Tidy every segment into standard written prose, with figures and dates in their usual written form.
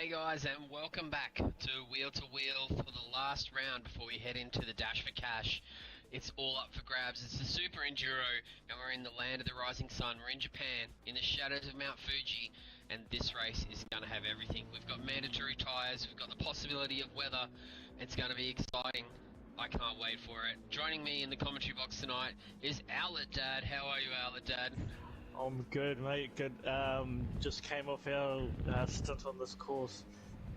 Hey guys, and welcome back to Wheel to Wheel for the last round before we head into the Dash for Cash. It's all up for grabs. It's the Super Enduro, and we're in the land of the rising sun. We're in Japan, in the shadows of Mount Fuji, and this race is going to have everything. We've got mandatory tyres, we've got the possibility of weather. It's going to be exciting. I can't wait for it. Joining me in the commentary box tonight is Owlet Dad. How are you, Owlet Dad? I'm good, mate. Good. Just came off our stint on this course.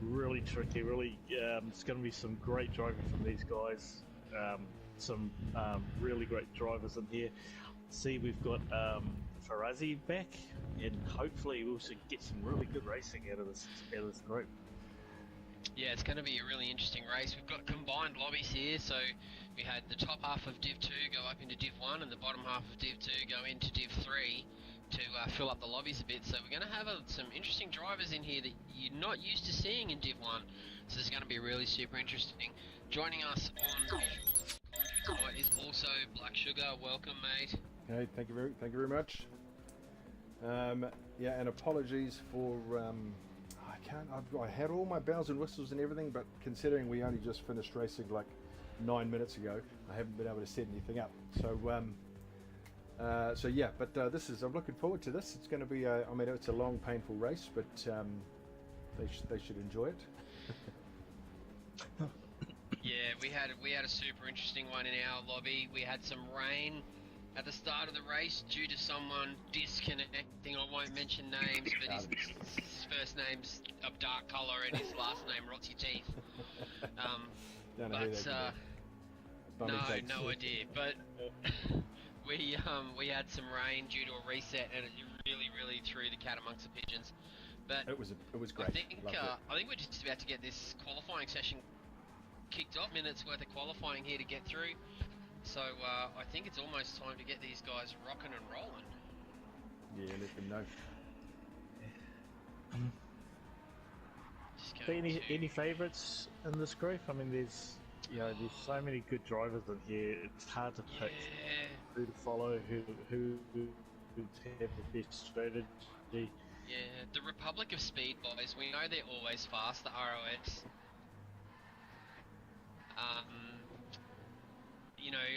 Really tricky. Really, it's going to be some great driving from these guys. Some really great drivers in here. See, we've got Farazi back, and hopefully we'll get some really good racing out of this group. Yeah, it's going to be a really interesting race. We've got combined lobbies here, so we had the top half of Div 2 go up into Div 1 and the bottom half of Div 2 go into Div 3 to fill up the lobbies a bit. So we're going to have some interesting drivers in here that you're not used to seeing in Div 1. So it's going to be really super interesting. Joining us on tonight is also Black Sugar. Welcome, mate. Okay, thank you very much. Yeah, and apologies for I had all my bells and whistles and everything, but considering we only just finished racing like 9 minutes ago, I haven't been able to set anything up. So yeah, but I'm looking forward to this. It's going to be I mean, it's a long, painful race, but they should enjoy it. Yeah, we had a super interesting one in our lobby. We had some rain at the start of the race due to someone disconnecting. I won't mention names, but his first name's a dark colour and his last name rots your teeth. No idea. But we had some rain due to a reset, and it really threw the cat amongst the pigeons. But it was great. I think we're just about to get this qualifying session kicked off. Minutes worth of qualifying here to get through. So I think it's almost time to get these guys rocking and rolling. Yeah, let them know. Any favourites in this group? I mean, there's so many good drivers in here. It's hard to pick who to follow, who have the best strategy. Yeah, the Republic of Speed boys. We know they're always fast. The ROX.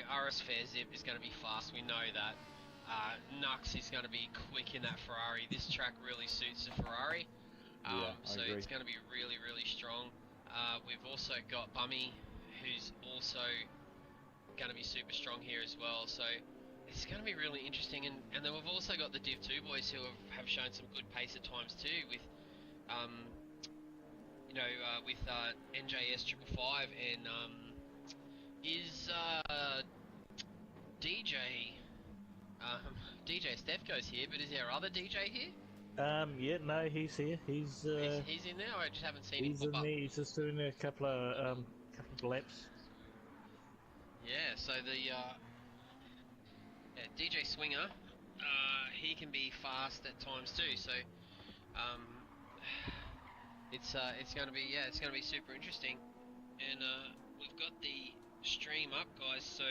RS Fairzip is going to be fast, we know that. Nux is going to be quick in that Ferrari. This track really suits the Ferrari. So it's going to be really strong. We've also got Bummy, who's also going to be super strong here as well. So it's going to be really interesting. And then we've also got the Div 2 boys who have shown some good pace at times too, with NJS 555 and DJ Stefko's here, but is our other DJ here? Yeah, no, he's here. He's in there. I just haven't seen him pop up. He's just doing a couple of laps. Yeah, so the DJ Swinger, he can be fast at times too. So it's going to be super interesting, and we've got the stream up, guys, so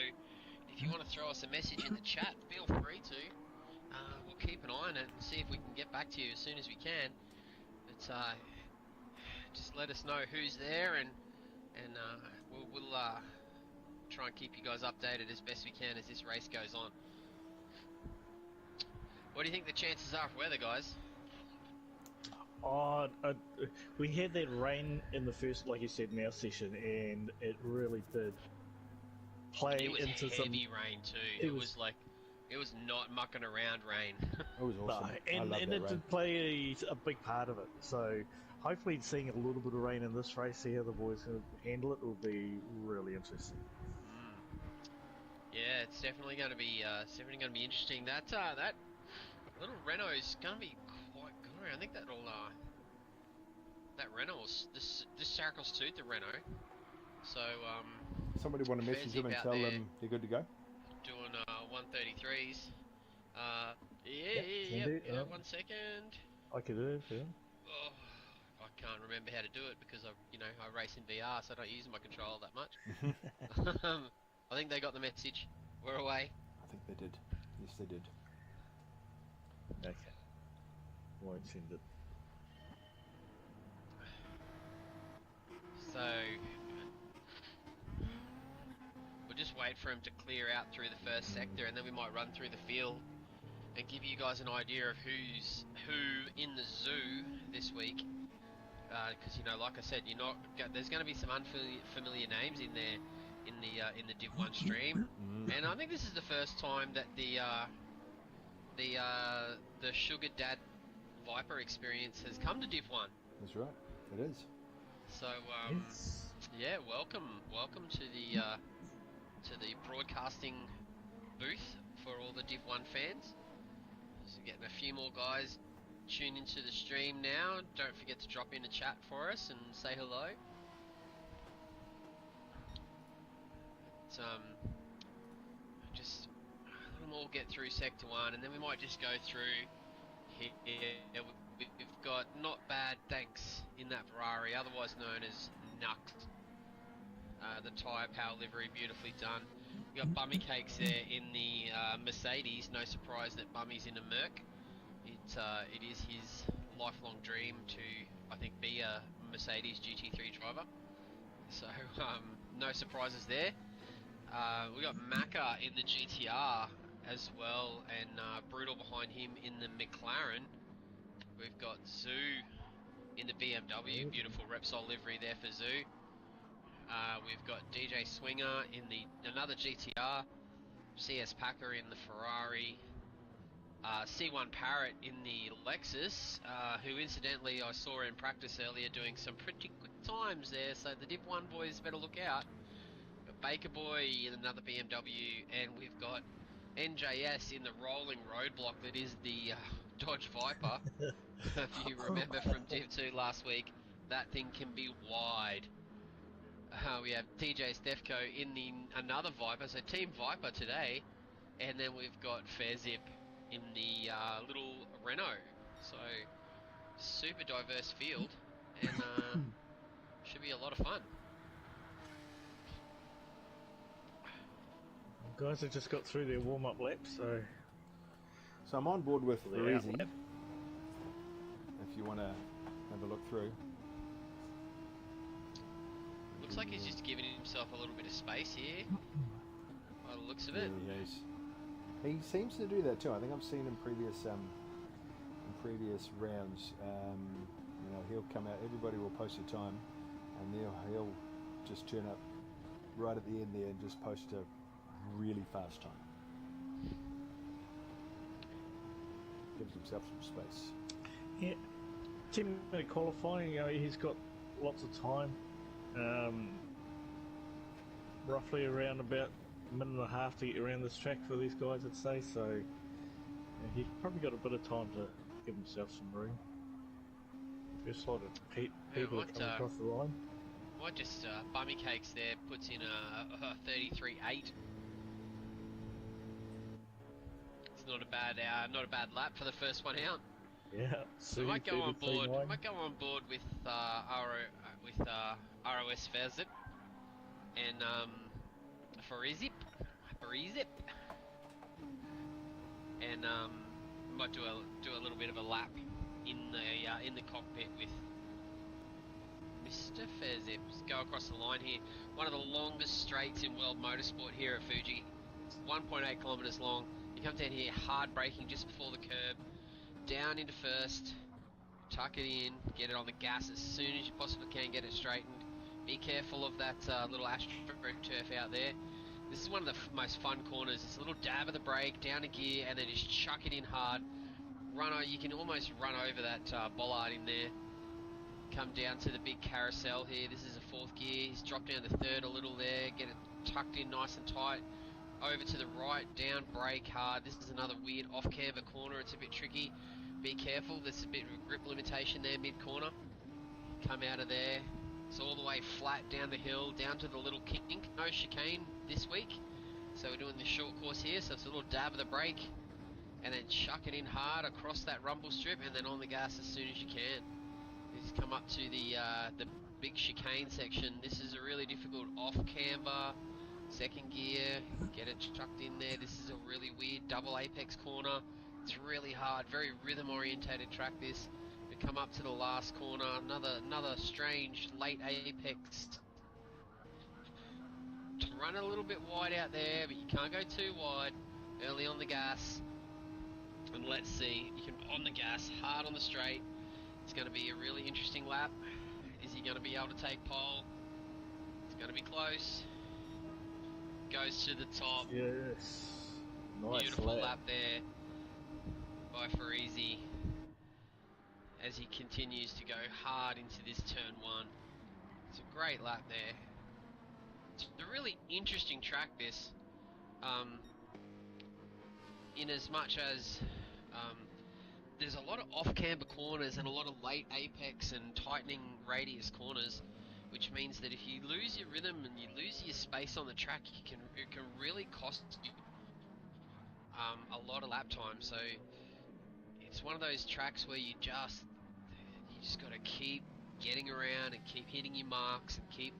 if you want to throw us a message in the chat, feel free to. We'll keep an eye on it and see if we can get back to you as soon as we can. But just let us know who's there, and we'll try and keep you guys updated as best we can as this race goes on. What do you think the chances are for weather, guys? We had that rain in the first, like you said, in our session, and it really did play into some heavy rain too. It was not mucking around rain. It was awesome. No, and it did play a big part of it. So hopefully seeing a little bit of rain in this race, see how the boys can handle it, will be really interesting. Yeah, it's definitely going to be interesting. That little Renault's going to be quite good. I think that Renault, this circle'll suit the Renault. So somebody want to message them and tell them they're good to go. Doing 133s. Yeah. 1 second. I can do it. Yeah. Oh, I can't remember how to do it because I race in VR, so I don't use my controller that much. I think they got the message. We're away. I think they did. Yes, they did. Okay. Won't send it. wait for him to clear out through the first sector, and then we might run through the field and give you guys an idea of who's who in the zoo this week. Because like I said, there's going to be some unfamiliar names in there in the Div 1 stream, and I think this is the first time that the Sugardads Viper experience has come to Div 1. That's right, it is. So yeah, welcome to the broadcasting booth for all the Div 1 fans. So getting a few more guys tune into the stream now. Don't forget to drop in a chat for us and say hello. Just let them all get through Sector 1, and then we might just go through here. We've got Not Bad Thanks in that Ferrari, otherwise known as Nux. The tyre power livery, beautifully done. We got Bummy Cakes there in the Mercedes. No surprise that Bummy's in a Merc. It is his lifelong dream to, I think, be a Mercedes GT3 driver. So no surprises there. We got Macca in the GTR as well, and Brutal behind him in the McLaren. We've got Zoo in the BMW, beautiful Repsol livery there for Zoo. We've got DJ Swinger in another GTR, CS Packer in the Ferrari, C1 Parrot in the Lexus, who incidentally I saw in practice earlier doing some pretty quick times there, so the Div 1 boys better look out. Got Baker Boy in another BMW, and we've got NJS in the rolling roadblock that is the Dodge Viper. If you remember from Div 2 last week, that thing can be wide. We have TJ Stefko in another Viper, so Team Viper today, and then we've got Fairzip in the little Renault. So super diverse field, and should be a lot of fun. Guys have just got through their warm-up lap, so I'm on board with they're Parisi, out lap. if you want to have a look through. Looks like he's just giving himself a little bit of space here, by the looks of it. He seems to do that too. I think I've seen in previous rounds. He'll come out. Everybody will post a time, and he'll just turn up right at the end there and just post a really fast time. Gives himself some space. Yeah, 10-minute qualifying. He's got lots of time. Roughly around about a minute and a half to get around this track for these guys, I'd say. So he's probably got a bit of time to give himself some room. Just a lot of people coming across the line. Might just Bummy Cakes there puts in a 33.8. It's not a bad lap for the first one out. Yeah, so we might go on board. With ROS Fairzip and Farizip, and might do a little bit of a lap in the cockpit with Mr. Fairzip. Just go across the line here. One of the longest straights in world motorsport here at Fuji. It's 1.8 kilometers long. You come down here, hard braking just before the curb, down into first, tuck it in, get it on the gas as soon as you possibly can, get it straightened. Be careful of that little AstroTurf out there. This is one of the most fun corners. It's a little dab of the brake, down a gear, and then just chuck it in hard. You can almost run over that bollard in there. Come down to the big carousel here. This is a fourth gear. He's dropped down the third a little there. Get it tucked in nice and tight. Over to the right, down, brake hard. This is another weird off-camber corner. It's a bit tricky. Be careful. There's a bit of grip limitation there mid-corner. Come out of there. It's all the way flat down the hill, down to the little kink. No chicane this week. So we're doing the short course here. So it's a little dab of the brake. And then chuck it in hard across that rumble strip, and then on the gas as soon as you can. Just come up to the big chicane section. This is a really difficult off-camber. Second gear, get it chucked in there. This is a really weird double apex corner. It's really hard, very rhythm orientated track this. We come up to the last corner, another strange late apex run a little bit wide out there, but you can't go too wide. Early on the gas. And let's see, you can on the gas, hard on the straight. It's going to be a really interesting lap. Is he going to be able to take pole? It's going to be close. Goes to the top. Yes. Nice Beautiful lap. lap there by Farisi as he continues to go hard into this turn 1. It's a great lap there. It's a really interesting track, this. In as much as there's a lot of off-camber corners and a lot of late apex and tightening radius corners, which means that if you lose your rhythm and you lose your space on the track, it can really cost you a lot of lap time. So it's one of those tracks where you just got to keep getting around and keep hitting your marks and keep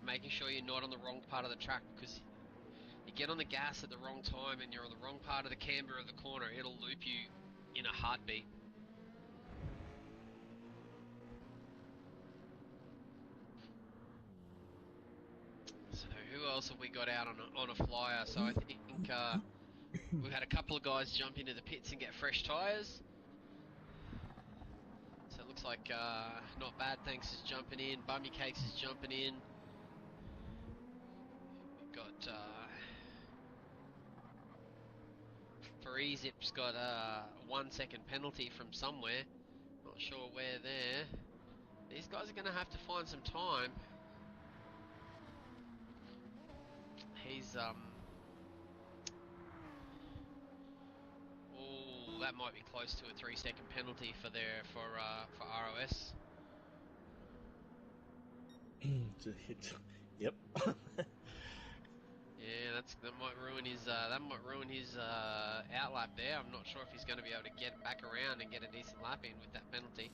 making sure you're not on the wrong part of the track, because you get on the gas at the wrong time and you're on the wrong part of the camber of the corner, it'll loop you in a heartbeat. So who else have we got out on a flyer? So I think we've had a couple of guys jump into the pits and get fresh tyres. So it looks like Not Bad Thanks is jumping in, Bummy Cakes is jumping in. We've got Farizip's got a 1 second penalty from somewhere. Not sure where there. These guys are going to have to find some time. He's oh, that might be close to a 3 second penalty for ROS. Yep. Yeah, that might ruin his outlap there. I'm not sure if he's going to be able to get back around and get a decent lap in with that penalty.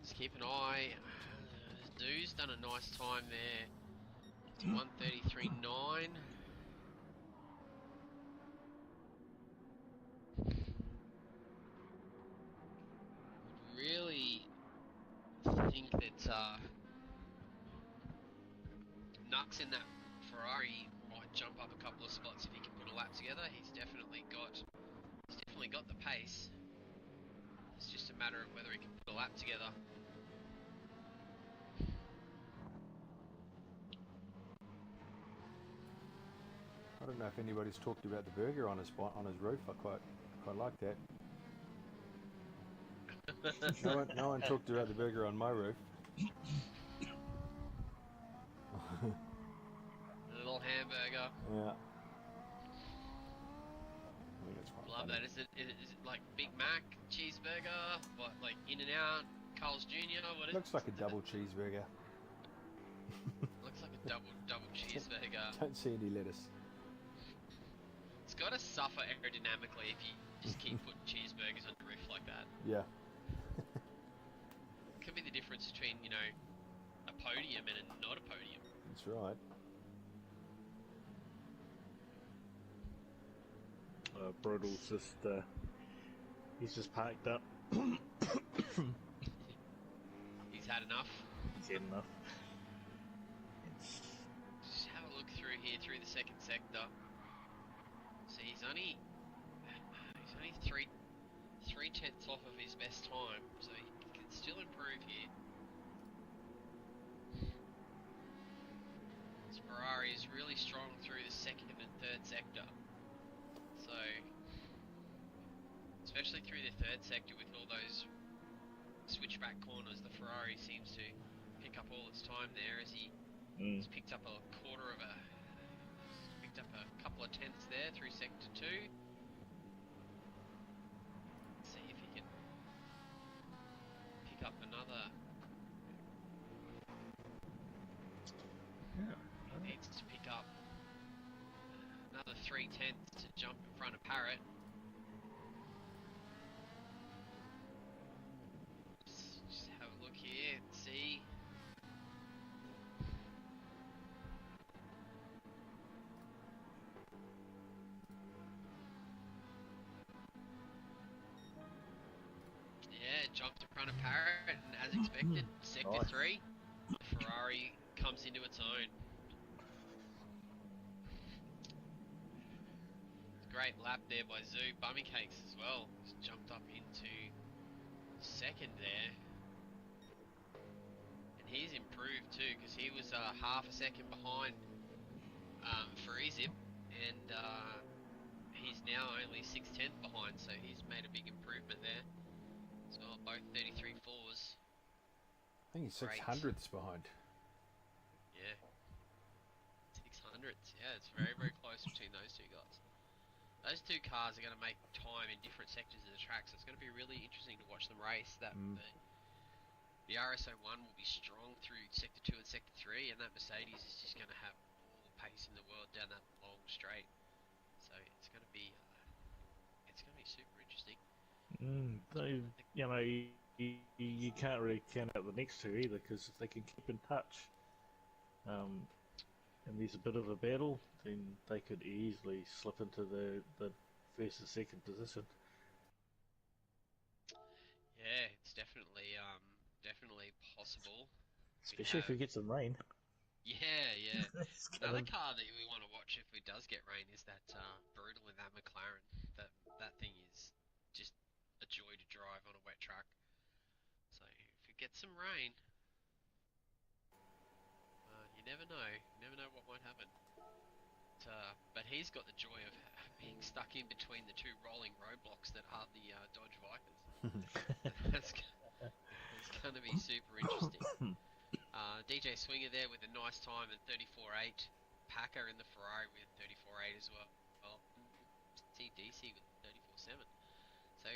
Just keep an eye. Doo's done a nice time there. It's 1:33.9. Really think that Nux in that Ferrari might jump up a couple of spots if he can put a lap together. He's definitely got the pace. It's just a matter of whether he can put a lap together. I don't know if anybody's talked about the burger on his roof. I quite like that. No one talked about the burger on my roof. A little hamburger. Yeah. I think it's quite Love funny. that. Is it like Big Mac cheeseburger? What, like In-N-Out, Carl's Jr.? What is Looks like a double cheeseburger. Looks like a double cheeseburger. Don't see any lettuce. It's got to suffer aerodynamically if you just keep putting cheeseburgers on the roof like that. Yeah. Could be the difference between, you know, a podium and not a podium. That's right. Brutal's just he's just packed up. He's had enough. He's had enough. Just have a look through here, through the second sector. So he's only 3/10 off of his best time, so he can still improve here. This Ferrari is really strong through the second and third sector. So, especially through the third sector with all those switchback corners, the Ferrari seems to pick up all its time there as he's picked up a couple of tenths there through sector 2. Let's see if he can pick up another. Yeah. He needs to pick up another 3/10 to jump in front of Parrot. Just have a look here and see. Yeah, jumped in front of Parrot, and as expected, sector Nice. 3, the Ferrari comes into its own. great lap there by Zoo. Bummy Cakes as well. He's jumped up into second there. And he's improved too, because he was half a second behind for Ezip, and he's now only 6/10 behind, so he's made a big improvement there. So both 33.4s. I think he's 600ths behind. Yeah. 600ths, yeah, it's very, very close between those two guys. Those two cars are going to make time in different sectors of the track, so it's going to be really interesting to watch them race. The RS01 will be strong through Sector 2 and Sector 3, and that Mercedes is just going to have all the pace in the world down that long straight. So it's going to be super interesting. You can't really count out the next two either, because if they can keep in touch, and there's a bit of a battle, then they could easily slip into the first and second position. Yeah, it's definitely possible. Especially if we get some rain. Yeah. Another car that we want to watch if it does get rain is that Brutal in that McLaren. That thing is just a joy to drive on a wet track. So if we get some rain, you never know. You never know what might happen. But he's got the joy of being stuck in between the two rolling roadblocks that are the Dodge Vipers. That's going to be super interesting. DJ Swinger there with a nice time at 34.8. Packer in the Ferrari with 34.8 as well. DC with 34.7. So,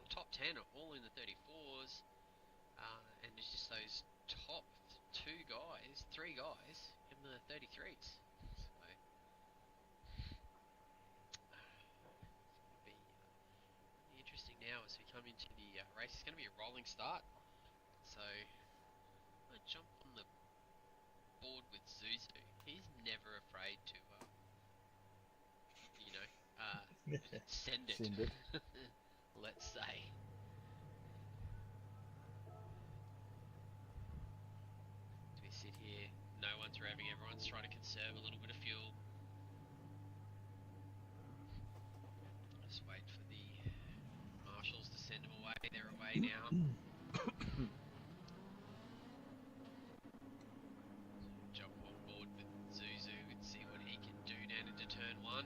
top 10 are all in the 34s. And it's just those top three guys in the 33s. So, it's going to be really interesting now as we come into the race. It's going to be a rolling start. So, I'm going to jump on the board with Zuzu. He's never afraid to, send it. Let's say. As we sit here, no one's revving, everyone's trying to conserve a little bit of fuel. Just wait for the marshals to send them away. They're away now. Jump on board with Zuzu and see what he can do down into turn 1.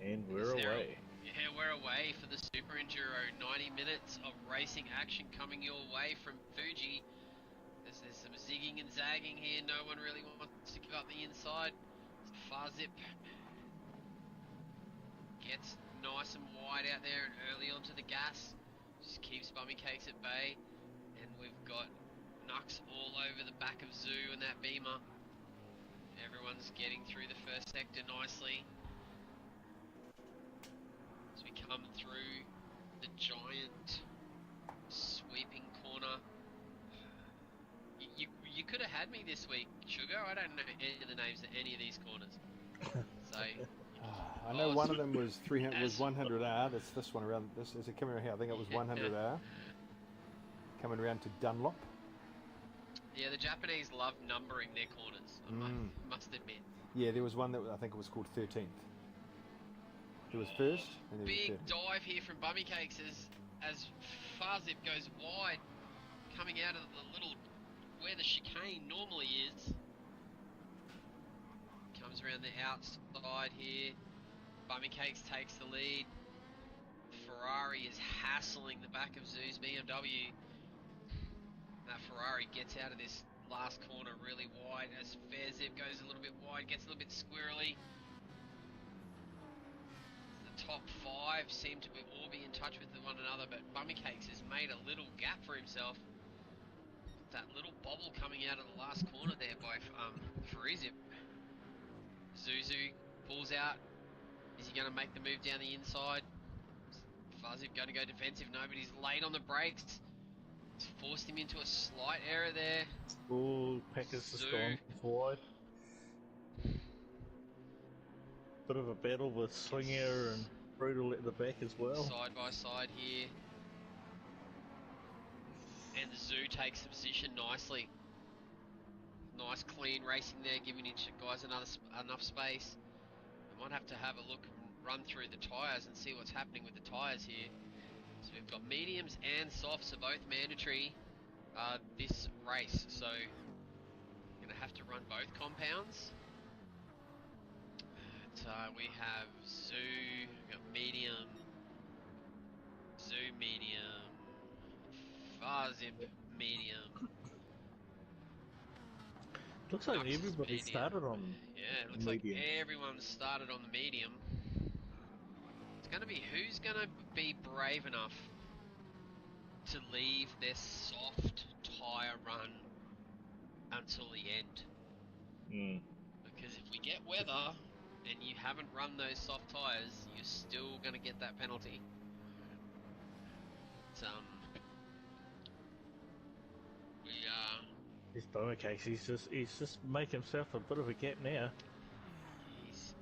And we're away. Yeah, we're away for the Super Enduro. 90 minutes of racing action coming your way from Fuji. There's some zigging and zagging here. No one really wants to give up the inside. Farzip gets nice and wide out there and early onto the gas. Just keeps Bummy Cakes at bay. And we've got Nux all over the back of Zoo and that Beamer. Everyone's getting through the first sector nicely. As we come through the giant sweeping corner. You could have had me this week, Sugar. I don't know any of the names of any of these corners. So I know one of them was 100R. That's this one around. This is it coming around here. I think it was 100R. Coming around to Dunlop. Yeah, the Japanese love numbering their corners. I must admit. Yeah, there was one that I think it was called 13th. It was first. And big dive here from Bummy Cakes as Farzip goes wide, coming out of the little where the chicane normally is. Comes around the outside here. Bummy Cakes takes the lead. Ferrari is hassling the back of Zoo's BMW. That Ferrari gets out of this last corner really wide as Fairzip goes a little bit wide, gets a little bit squirrely. The top 5 seem to all be in touch with one another, but Bummy Cakes has made a little gap for himself. That little bobble coming out of the last corner there by Farizip. Zuzu pulls out. Is he going to make the move down the inside? Farzip going to go defensive. Nobody's late on the brakes. It's forced him into a slight error there. Oh, Packer's just gone forward. Bit of a battle with Swinger and Brutal at the back as well. Side by side here. And the Zoo takes the position nicely. Nice clean racing there, giving each guys enough space. And might have to have a look and run through the tyres and see what's happening with the tyres here. So we've got mediums and softs are both mandatory this race, so we're going to have to run both compounds. But, we have Zoo, we've got medium, Zoo medium, Farzip medium. Looks like Nux is everybody medium. started on Yeah, it looks medium. like everyone started on the medium. It's going to be who's going to be brave enough to leave their soft tyre run until the end. Mm. Because if we get weather and you haven't run those soft tyres, you're still going to get that penalty. It's, This Bowman case, he's just making himself a bit of a gap now. he's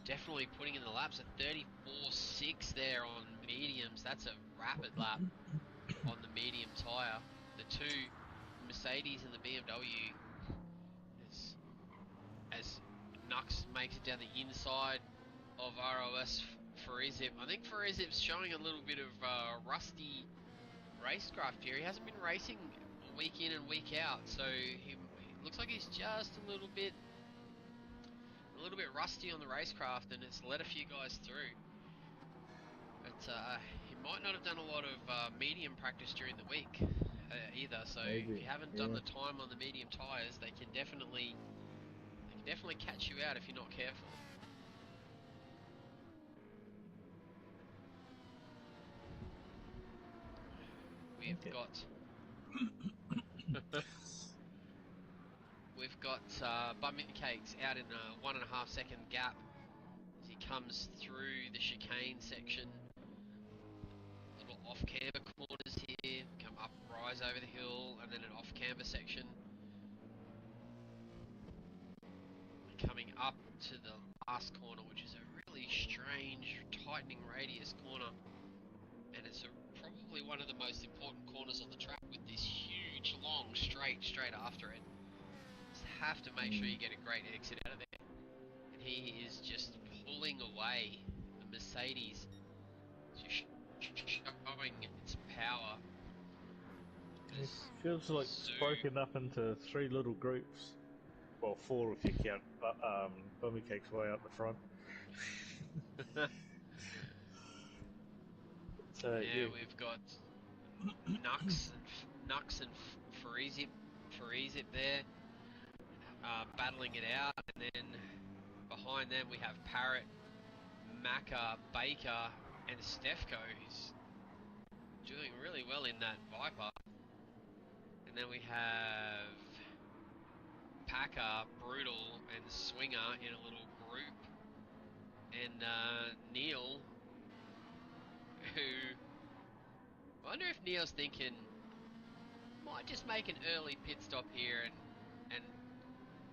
definitely putting in the laps at 34.6 there on mediums. That's a rapid lap on the medium tyre. The two Mercedes and the BMW, as Nux makes it down the inside of ROS Farizip. I think Farizip's showing a little bit of rusty racecraft here. He hasn't been racing week in and week out, so he looks like he's just a little bit rusty on the racecraft, and it's let a few guys through. But he might not have done a lot of medium practice during the week either. So Maybe, if you haven't done the time on the medium tyres, they can definitely catch you out if you're not careful. We've got Bummy Cakes out in a 1.5 second gap as he comes through the chicane section. Little off-camber corners here, come up, rise over the hill, and then an off-camber section. Coming up to the last corner, which is a really strange tightening radius corner, and it's probably one of the most important corners on the track with this huge long straight after it. Just have to make sure you get a great exit out of there. And he is just pulling away the Mercedes, just showing its power. It feels like it's broken up into three little groups. Well, four if you count Bummy Cake's way out the front. So, yeah, we've got Nux and Farizip there, battling it out, and then behind them we have Parrot, Macca, Baker, and Stefko, who's doing really well in that Viper. And then we have Packer, Brutal, and Swinger in a little group, and Neil, who I wonder if Neil's thinking might just make an early pit stop here and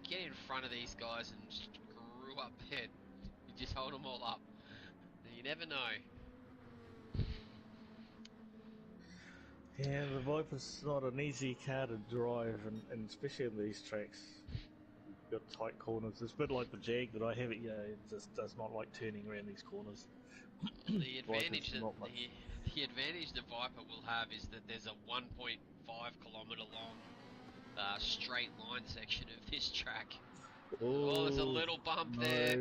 get in front of these guys and screw up there. You just hold them all up. You never know. yeah, the Viper's not an easy car to drive, and especially in these tracks. You've got tight corners. It's a bit like the Jag that I have. It just does not like turning around these corners. The advantage not much. the advantage the Viper will have is that there's a 1.5 kilometre long straight line section of this track. Oh, there's a little bump there.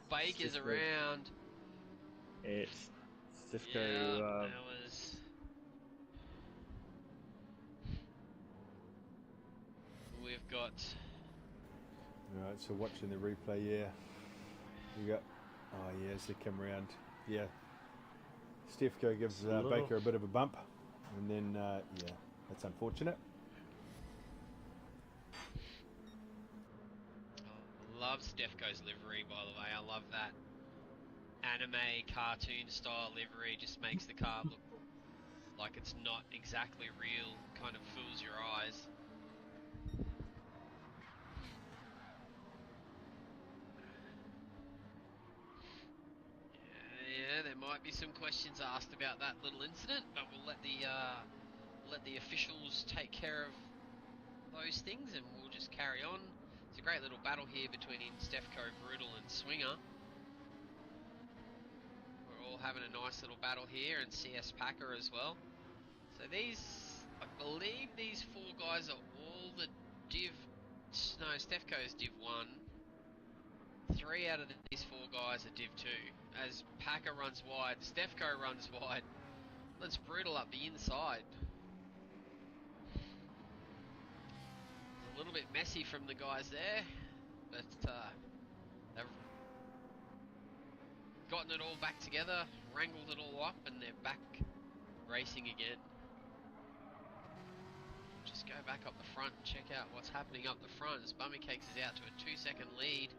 Baker's around. It's Stefko. Yeah, that was. We've got. Alright, so watching the replay, yeah. You got. Oh, yeah, as they come around. Yeah. Stefko gives Baker a bit of a bump. And then, yeah, that's unfortunate. Love Stefko's livery, by the way. I love that anime cartoon style livery. Just makes the car look like it's not exactly real. Kind of fools your eyes. Yeah, there might be some questions asked about that little incident, but we'll let the officials take care of those things, and we'll just carry on. It's a great little battle here between Stefko, Brutal, and Swinger. all having a nice little battle here, and CS Packer as well. So these, I believe these 4 guys are all the Div... No, Stefco's Div 1. 3 out of these 4 guys are Div 2. As Packer runs wide, Stefco runs wide. Let's brutal up the inside. A little bit messy from the guys there, but they've gotten it all back together, wrangled it all up, and they're back racing again. Just go back up the front and check out what's happening up the front as Bummy Cakes is out to a 2-second lead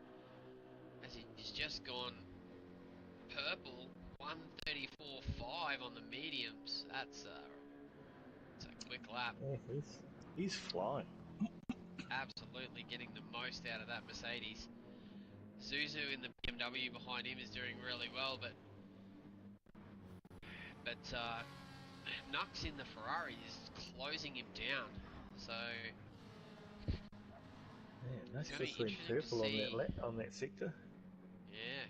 as he's just gone purple. 1:34.5 on the mediums. That's a quick lap. Yeah, he's flying. Absolutely getting the most out of that Mercedes. Zuzu in the BMW behind him is doing really well, but Nux in the Ferrari is closing him down. So Yeah, Nux it's gonna just be went interesting purple to see. on that sector. Yeah.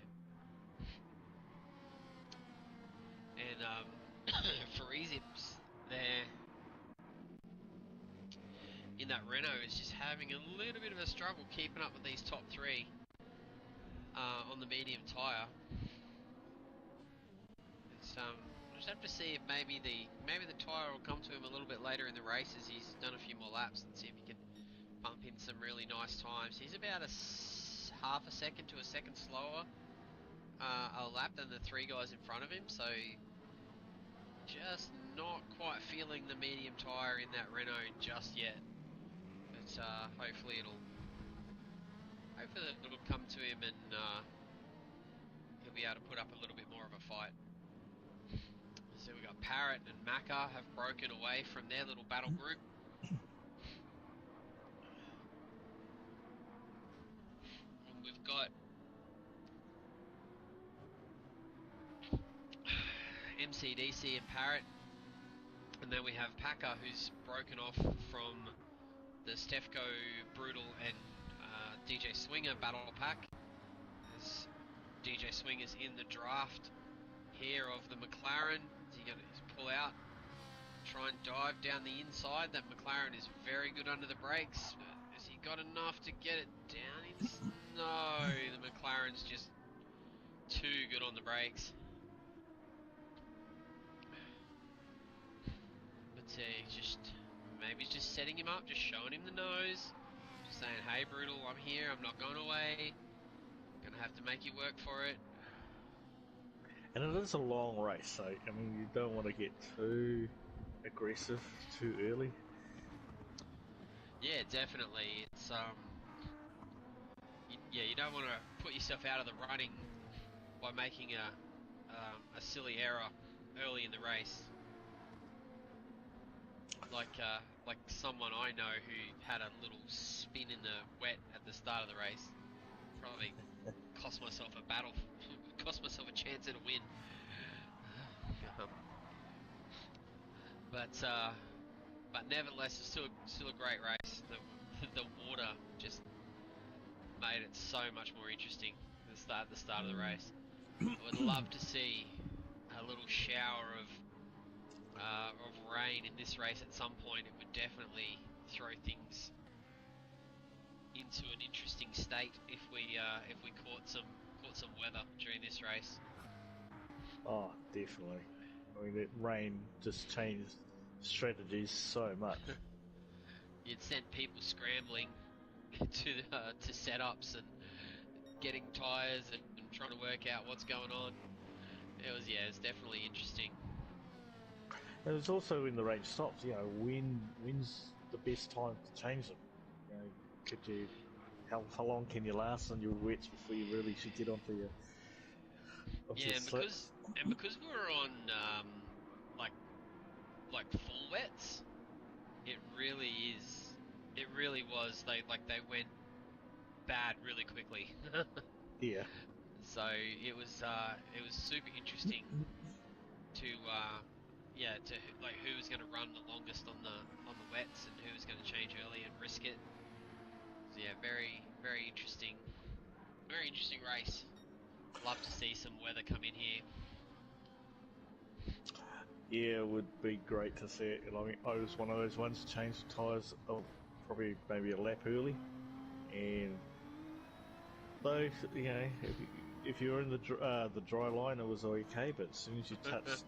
And Farizips there in that Renault is just having a little bit of a struggle keeping up with these top 3 on the medium tyre. It's just have to see if maybe the tyre will come to him a little bit later in the race as he's done a few more laps, and see if he can bump in some really nice times. He's about half a second to a second slower a lap than the 3 guys in front of him, so just not quite feeling the medium tyre in that Renault just yet. But hopefully it'll come to him, and he'll be able to put up a little bit more of a fight. So we've got Parrot and Macca have broken away from their little battle group. And we've got MCDC and Parrot. And then we have Packer, who's broken off from the Stefco Brutal and DJ Swinger battle pack. As DJ Swinger's in the draft here of the McLaren. Is he going to pull out, try and dive down the inside? That McLaren is very good under the brakes. Has he got enough to get it down? No, the McLaren's just too good on the brakes. But maybe he's just setting him up, just showing him the nose, just saying, hey Brutal, I'm here, I'm not going away, gonna have to make you work for it. And it is a long race, so I mean you don't want to get too aggressive too early. Yeah, definitely. It's you don't want to put yourself out of the running by making a silly error early in the race. Like someone I know who had a little spin in the wet at the start of the race. Probably cost myself a battle, cost myself a chance at a win. But nevertheless, it's still a great race. The water just made it so much more interesting at the start of the race. I would love to see a little shower of rain in this race at some point. It would definitely throw things into an interesting state if we caught some weather during this race. Oh, definitely. I mean, that rain just changed strategies so much. You'd send people scrambling to setups and getting tyres and trying to work out what's going on. It's definitely interesting. And it's also in the range stops. You know, when's the best time to change them? You know, how long can you last on your wets before you really should get onto your slips? because we're on like full wets, it really was. They went bad really quickly. Yeah. So it was super interesting to like who was going to run the longest on the wets and who was going to change early and risk it. So yeah, very interesting race. Love to see some weather come in here. Yeah, it would be great to see it. I mean, I was one of those ones to change the tyres probably maybe a lap early, and though if you're in the dry line, it was okay. But as soon as you touched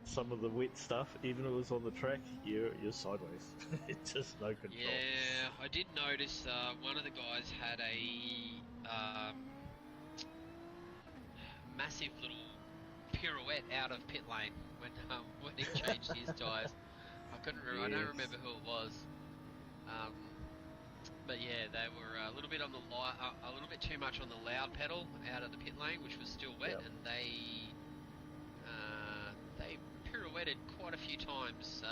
some of the wet stuff, even if it was on the track, you're sideways. It's just no control. Yeah, I did notice one of the guys had a massive little pirouette out of pit lane when he changed his tyres. I couldn't remember. Yes. I don't remember who it was. But yeah, they were a little bit on the a little bit too much on the loud pedal out of the pit lane, which was still wet, Yep. and they pirouetted quite a few times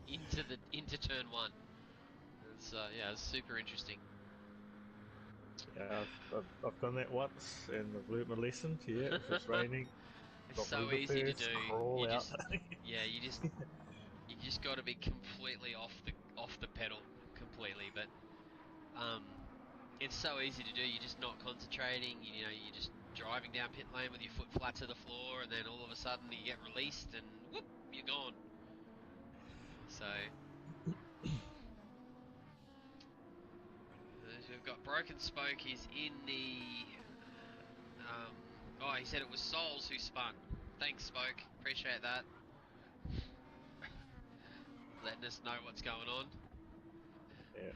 into turn one. It's yeah, it's super interesting. Yeah, I've done that once, and I've learnt my lesson. Yeah, if it's raining, It's drop so over easy to first, do. crawl You out. just yeah, you just got to be completely off the pedal completely, but it's so easy to do. You're just not concentrating. You know, you're just driving down pit lane with your foot flat to the floor, and then all of a sudden you get released, and whoop, you're gone. So we've got Broken Spoke. He's in the. Oh, he said it was Souls who spun. Thanks, Spoke. Appreciate that. Letting us know what's going on. Yeah,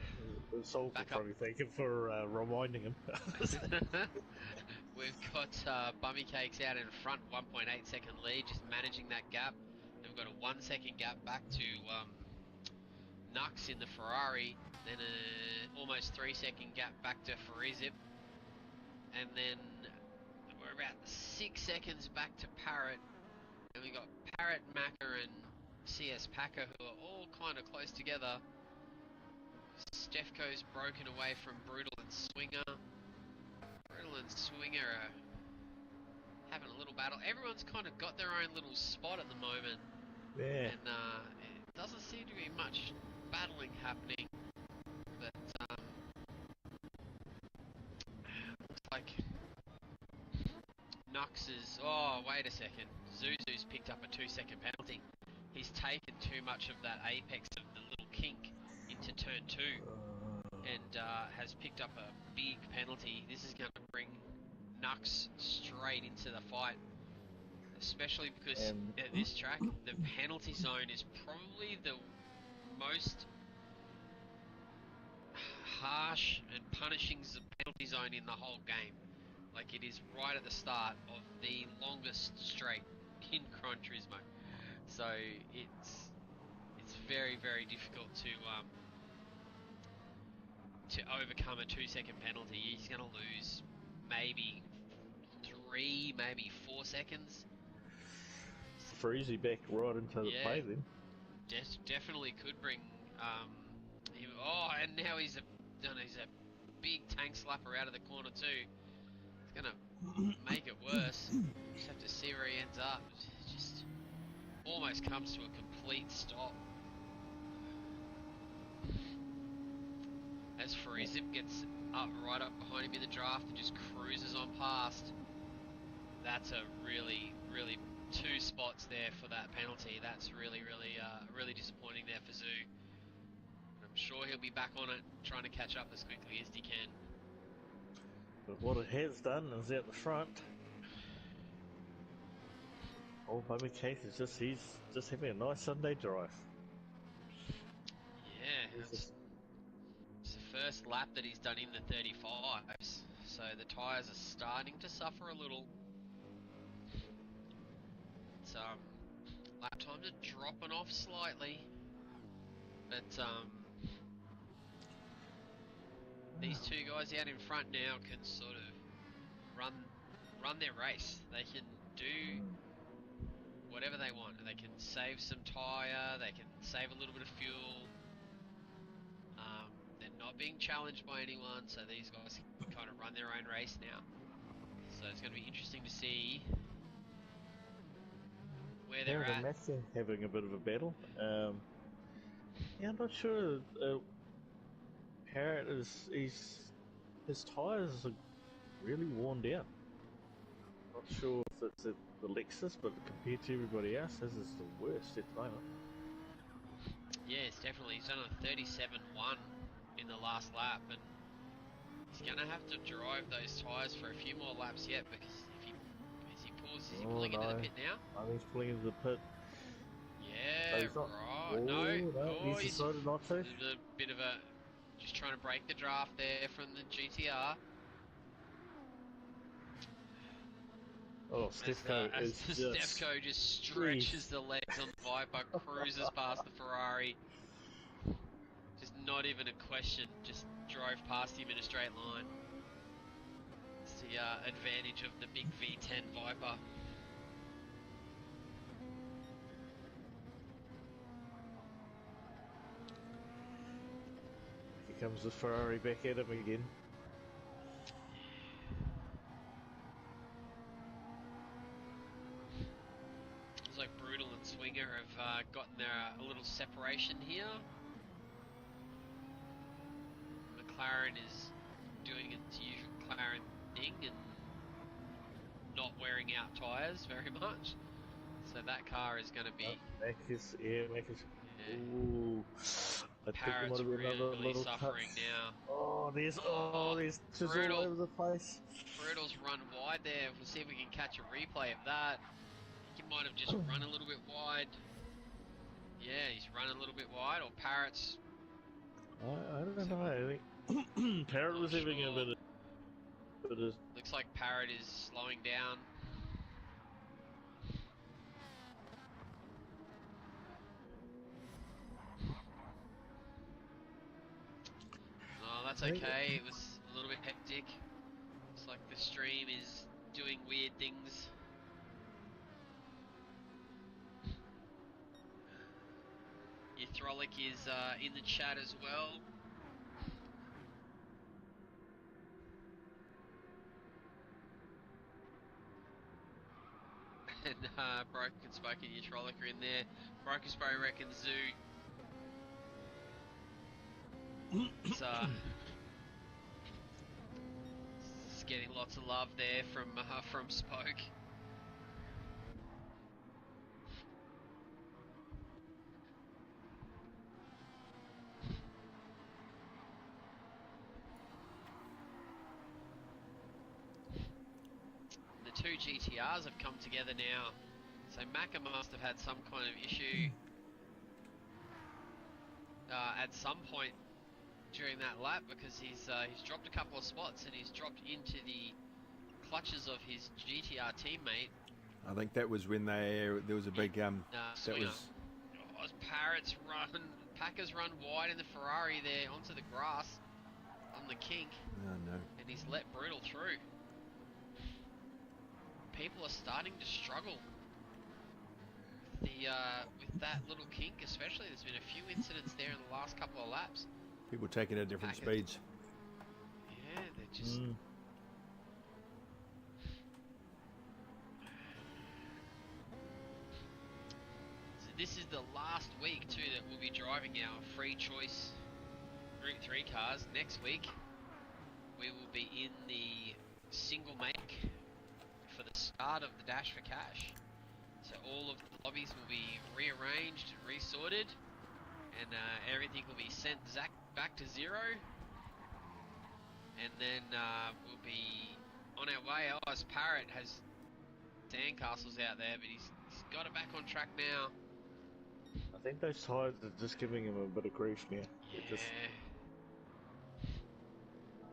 the souls are Back up. probably thanking for reminding him. We've got Bummy Cakes out in front, 1.8 second lead, just managing that gap. Then we've got a 1 second gap back to Nux in the Ferrari, then a almost 3 second gap back to Farizip, and then we're about 6 seconds back to Parrot, and we got Parrot, Macca, and CS Packer who are all kind of close together. Stefko's broken away from Brutal and Swinger. Brutal and Swinger are having a little battle. Everyone's kind of got their own little spot at the moment, Yeah. and it doesn't seem to be much battling happening. But looks like Nux is. Oh, wait a second. Zuzu's picked up a 2 second penalty. He's taken too much of that apex of the little kink into turn 2. And has picked up a big penalty. This is going to bring Nux straight into the fight, especially because at this track, the penalty zone is probably the most harsh and punishing penalty zone in the whole game. Like, it is right at the start of the longest straight in Gran Turismo. So it's very, very difficult to overcome a 2 second penalty. He's going to lose maybe 3, maybe 4 seconds. Freezy back right into the play then. Definitely could bring him. Oh, and now he's a big tank slapper out of the corner too. It's going to make it worse. Just have to see where he ends up. It just almost comes to a complete stop. As Farizip gets right up behind him in the draft and just cruises on past. That's a really, really 2 spots there for that penalty. That's really, really disappointing there for Zoo. I'm sure he'll be back on it, trying to catch up as quickly as he can. But what it has done is out the front. Old Bummy Case is he's just having a nice Sunday drive. Yeah, it's the first lap that he's done in the 35s, so the tyres are starting to suffer a little. It's, lap times are dropping off slightly, but these 2 guys out in front now can sort of run their race. They can do whatever they want. They can save some tyre, they can save a little bit of fuel. They're not being challenged by anyone, so these guys can kind of run their own race now. So it's going to be interesting to see where they're at. Matching having a bit of a battle. Yeah, I'm not sure. Parrot his tyres are really worn down. Not sure if it's the Lexus, but compared to everybody else, his is the worst at the moment. Yes, definitely. He's done a 37.1 in the last lap, and he's going to have to drive those tyres for a few more laps yet, because is he pulling into the pit now? I think he's pulling into the pit. Yeah, he's not. right. No, he's decided not to. A bit of a, just trying to break the draft there from the GTR. Oh, Stefko as is Stefko just stretches the legs on the Viper, cruises past the Ferrari. Just not even a question, just drove past him in a straight line. It's the advantage of the big V10 Viper. Here comes the Ferrari back at him again. Looks like Brutal and Swinger have gotten a little separation here. McLaren is doing its usual McLaren thing and not wearing out tyres very much. So that car is going to be... Mac is... Yeah. Ooh. I Parrot's think there might be another really little suffering touch. now. Oh, there's just all over the place. Brutal's run wide there. We'll see if we can catch a replay of that. He might have just run a little bit wide. Yeah, he's run a little bit wide, or Parrot's... I don't know. I think Parrot was having a bit of... Looks like Parrot is slowing down. Oh, that's okay. It was a little bit hectic. Looks like the stream is doing weird things. Hydraulic is in the chat as well. And Broken Spoke and Hydraulic are in there. Broken Spoke reckons Zoo. It's getting lots of love there from Spoke. The two GTRs have come together now, so Macca must have had some kind of issue at some point during that lap, because he's dropped a couple of spots and he's dropped into the clutches of his GTR teammate. I think that was when there was a big that Swinger. was As Packers run wide in the Ferrari there onto the grass on the kink. oh no. And he's let Brutal through. People are starting to struggle with that little kink, especially. There's been a few incidents there in the last couple of laps. People taking it at different speeds. Yeah, they're just... So this is the last week too that we'll be driving our free choice Group 3 cars. Next week we will be in the single make for the start of the Dash for Cash. So all of the lobbies will be rearranged and resorted, and everything will be sent back to zero, and then we'll be on our way. Oh, as Parrot has sandcastles out there, but he's got it back on track now. I think those tyres are just giving him a bit of grief now. Yeah.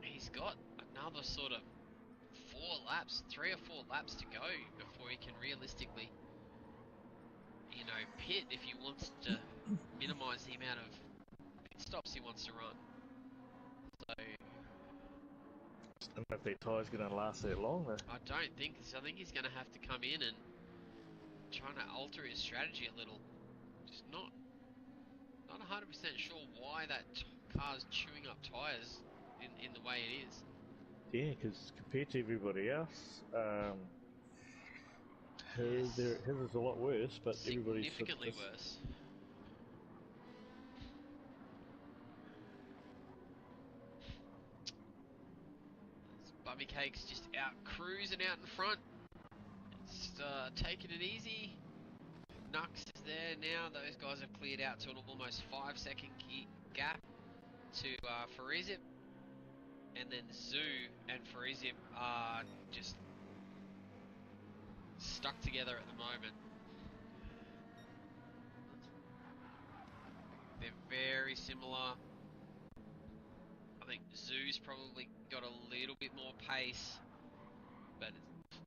He's got another sort of 3 or 4 laps to go before he can realistically, pit if he wants to minimise the amount of pit stops he wants to run. So I don't know if their tyre's going to last that long though. I don't think so. I think he's going to have to come in and trying to alter his strategy a little. Just not 100% sure why that car's chewing up tyres in the way it is. Yeah, because compared to everybody else, his is a lot worse, but everybody's significantly worse. Bubby Cake's just out cruising out in front. just taking it easy. Nux is there now. Those guys have cleared out to an almost 5-second gap to Farizip. And then Zoo and Farizip are just stuck together at the moment. They're very similar. I think Zoo's probably got a little bit more pace, but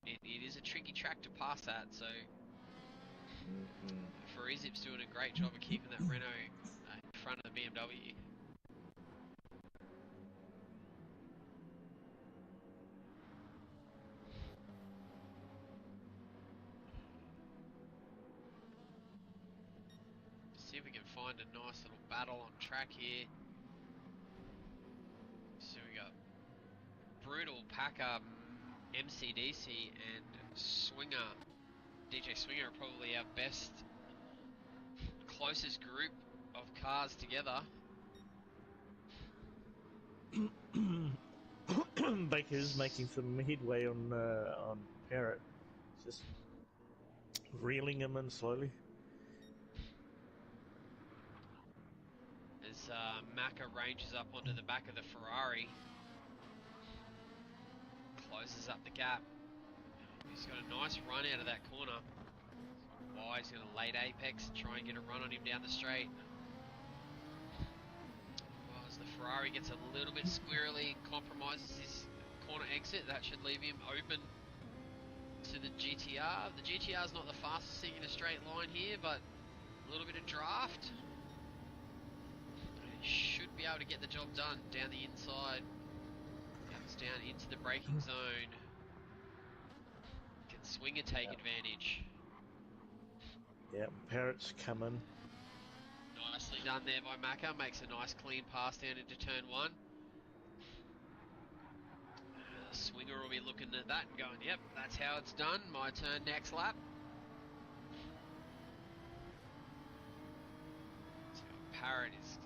it is a tricky track to pass at, so Farizip's doing a great job of keeping that Renault in front of the BMW. See if we can find a nice little battle on track here. So we got Brutal, Packer, MCDC and Swinger. DJ Swinger are probably our best, closest group of cars together. Baker's making some headway on Parrot, just reeling him in slowly. As Macca ranges up onto the back of the Ferrari, closes up the gap. He's got a nice run out of that corner. Wide, he's going to late apex and try and get a run on him down the straight. Well, as the Ferrari gets a little bit squirrely, compromises his corner exit, that should leave him open to the GTR. The GTR is not the fastest thing in a straight line here, but a little bit of draft. He should be able to get the job done down the inside. Comes down into the braking zone. Can Swinger take advantage? Yeah, Parrot's coming. Nicely done there by Macca. Makes a nice clean pass down into turn 1. Swinger will be looking at that and going, yep, that's how it's done. My turn next lap. So Parrot is...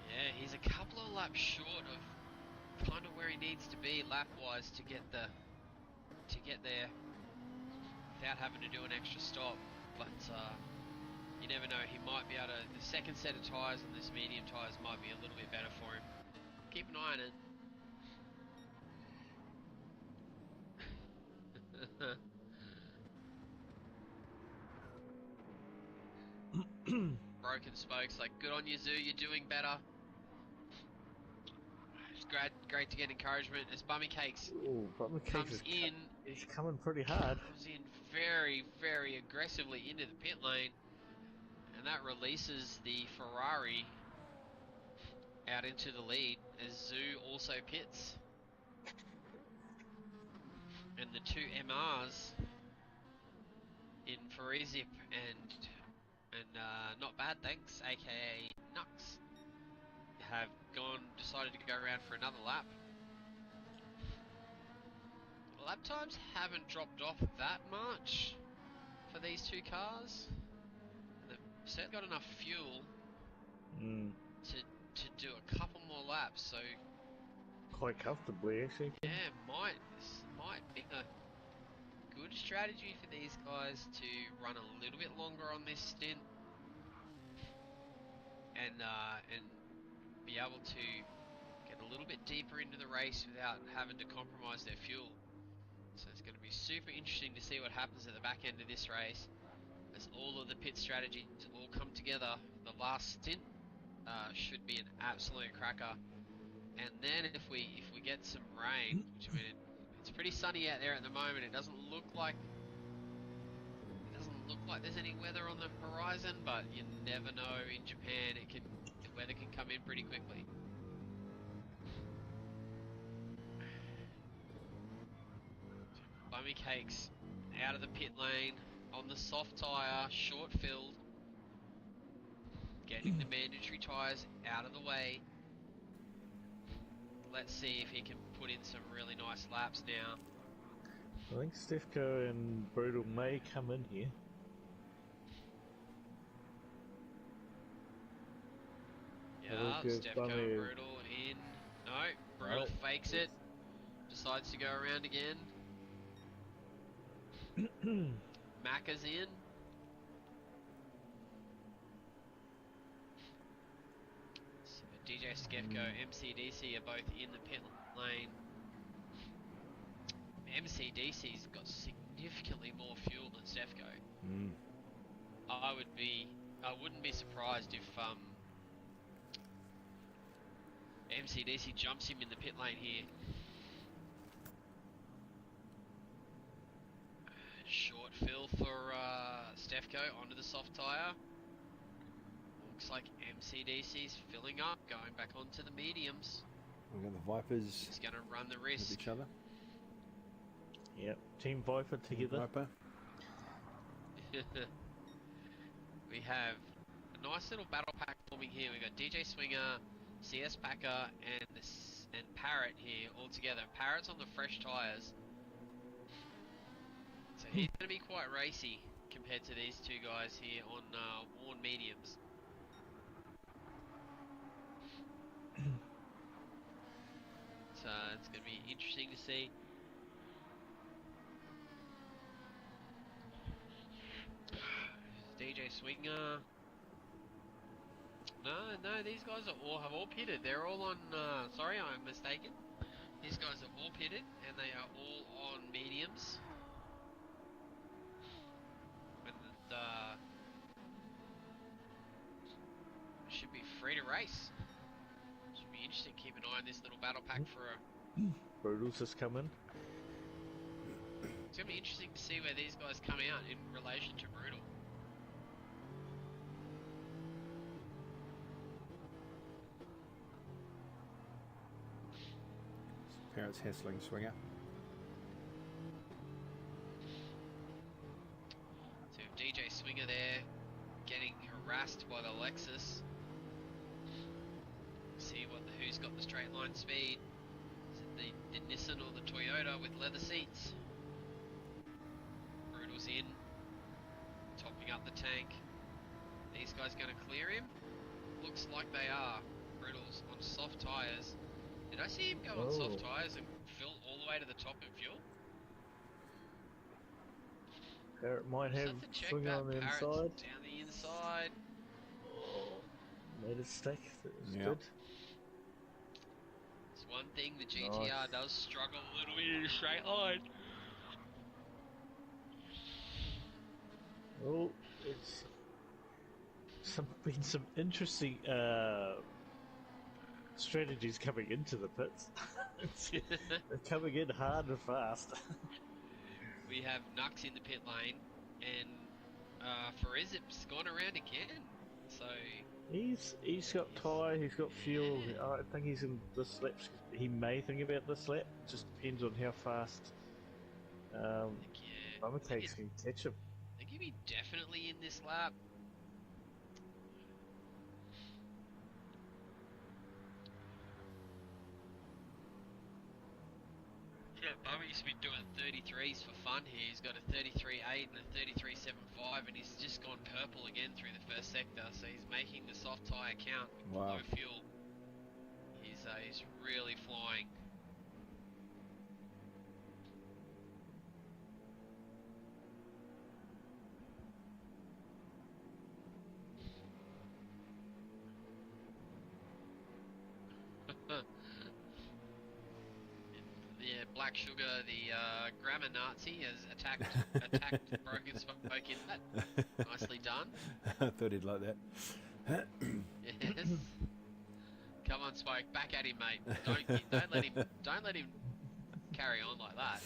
yeah, he's a couple of laps short of kind of where he needs to be lap-wise to get there without having to do an extra stop. But you never know, he might be able to... the second set of tyres on this medium tyres might be a little bit better for him. Keep an eye on it. Broken spokes, like, good on you, Zoo, you're doing better. It's great to get encouragement as Bummy Cakes comes in. He's coming pretty hard. Comes in very, very aggressively into the pit lane, and that releases the Ferrari out into the lead as Zoo also pits. And the two MRs in Farizip and Not Bad Thanks, aka Nux, have decided to go around for another lap. Lap times haven't dropped off that much for these two cars. They've certainly got enough fuel to do a couple more laps, so quite comfortably actually. yeah, this might be a good strategy for these guys to run a little bit longer on this stint and be able to get a little bit deeper into the race without having to compromise their fuel. So it's going to be super interesting to see what happens at the back end of this race as all of the pit strategies all come together. The last stint should be an absolute cracker. And then if we get some rain, which, I mean, it's pretty sunny out there at the moment. It doesn't look like there's any weather on the horizon, but you never know. In Japan, the weather can come in pretty quickly. Bummy Cakes out of the pit lane on the soft tyre, short filled, getting the mandatory tyres out of the way. Let's see if he can put in some really nice laps now. I think Stefko and Brutal may come in here. Yeah, Stefko and Brutal in. No, Brutal fakes it. Decides to go around again. Macca's in. So DJ Skefko, MCDC are both in the pit lane. MCDC's got significantly more fuel than Stefko. I wouldn't be surprised if MCDC jumps him in the pit lane here. Short fill for Stefko onto the soft tyre. Looks like MCDC's filling up, going back onto the mediums. We've got the Vipers. He's going to run the risk. With each other. Yep, Team Viper together. Viper. We have a nice little battle pack forming here. We've got DJ Swinger, CS Packer, and Parrot here all together. Parrot's on the fresh tyres. So he's going to be quite racy compared to these two guys here on worn mediums. So it's going to be interesting to see. DJ Swinger. No, these guys have all pitted. They're all on. Sorry, I'm mistaken. These guys are all pitted, and they are all on mediums. And should be free to race. Should be interesting. Keep an eye on this little battle pack for a. Brutal's just coming. It's gonna be interesting to see where these guys come out in relation to Brutal. Parrot's hassling Swinger. So DJ Swinger there, getting harassed by the Lexus. See who's got the straight line speed. Is it the Nissan or the Toyota with leather seats? Brutal's in, topping up the tank. These guys going to clear him? Looks like they are. Brutal's on soft tyres. Did I see him go on soft tyres and fill all the way to the top in fuel? Parrot might have Swinger on the Parrot's inside. down the inside. Made a stack. That was Yep. good. It's one thing the GTR does struggle a little bit in a straight line. Oh, it's been some interesting strategies coming into the pits. They're coming in hard and fast. We have Nux in the pit lane, and Farizip's gone around again. So he's got tyre, he's got fuel. I think he's in this lap. He may think about this lap. Just depends on how fast Bummercakes can catch him. I think he'd be definitely in this lap. Yeah, Bummer used to be doing 33s for fun here. He's got a 33.8 and a 33.75, and he's just gone purple again through the first sector. So he's making the soft tyre count with low fuel. He's really flying. Yeah, Black Sugar, the grammar Nazi, has attacked Broken Spoke in that. Nicely done. I thought he'd like that. Yes. Come on, Spoke, back at him, mate. Don't let him carry on like that.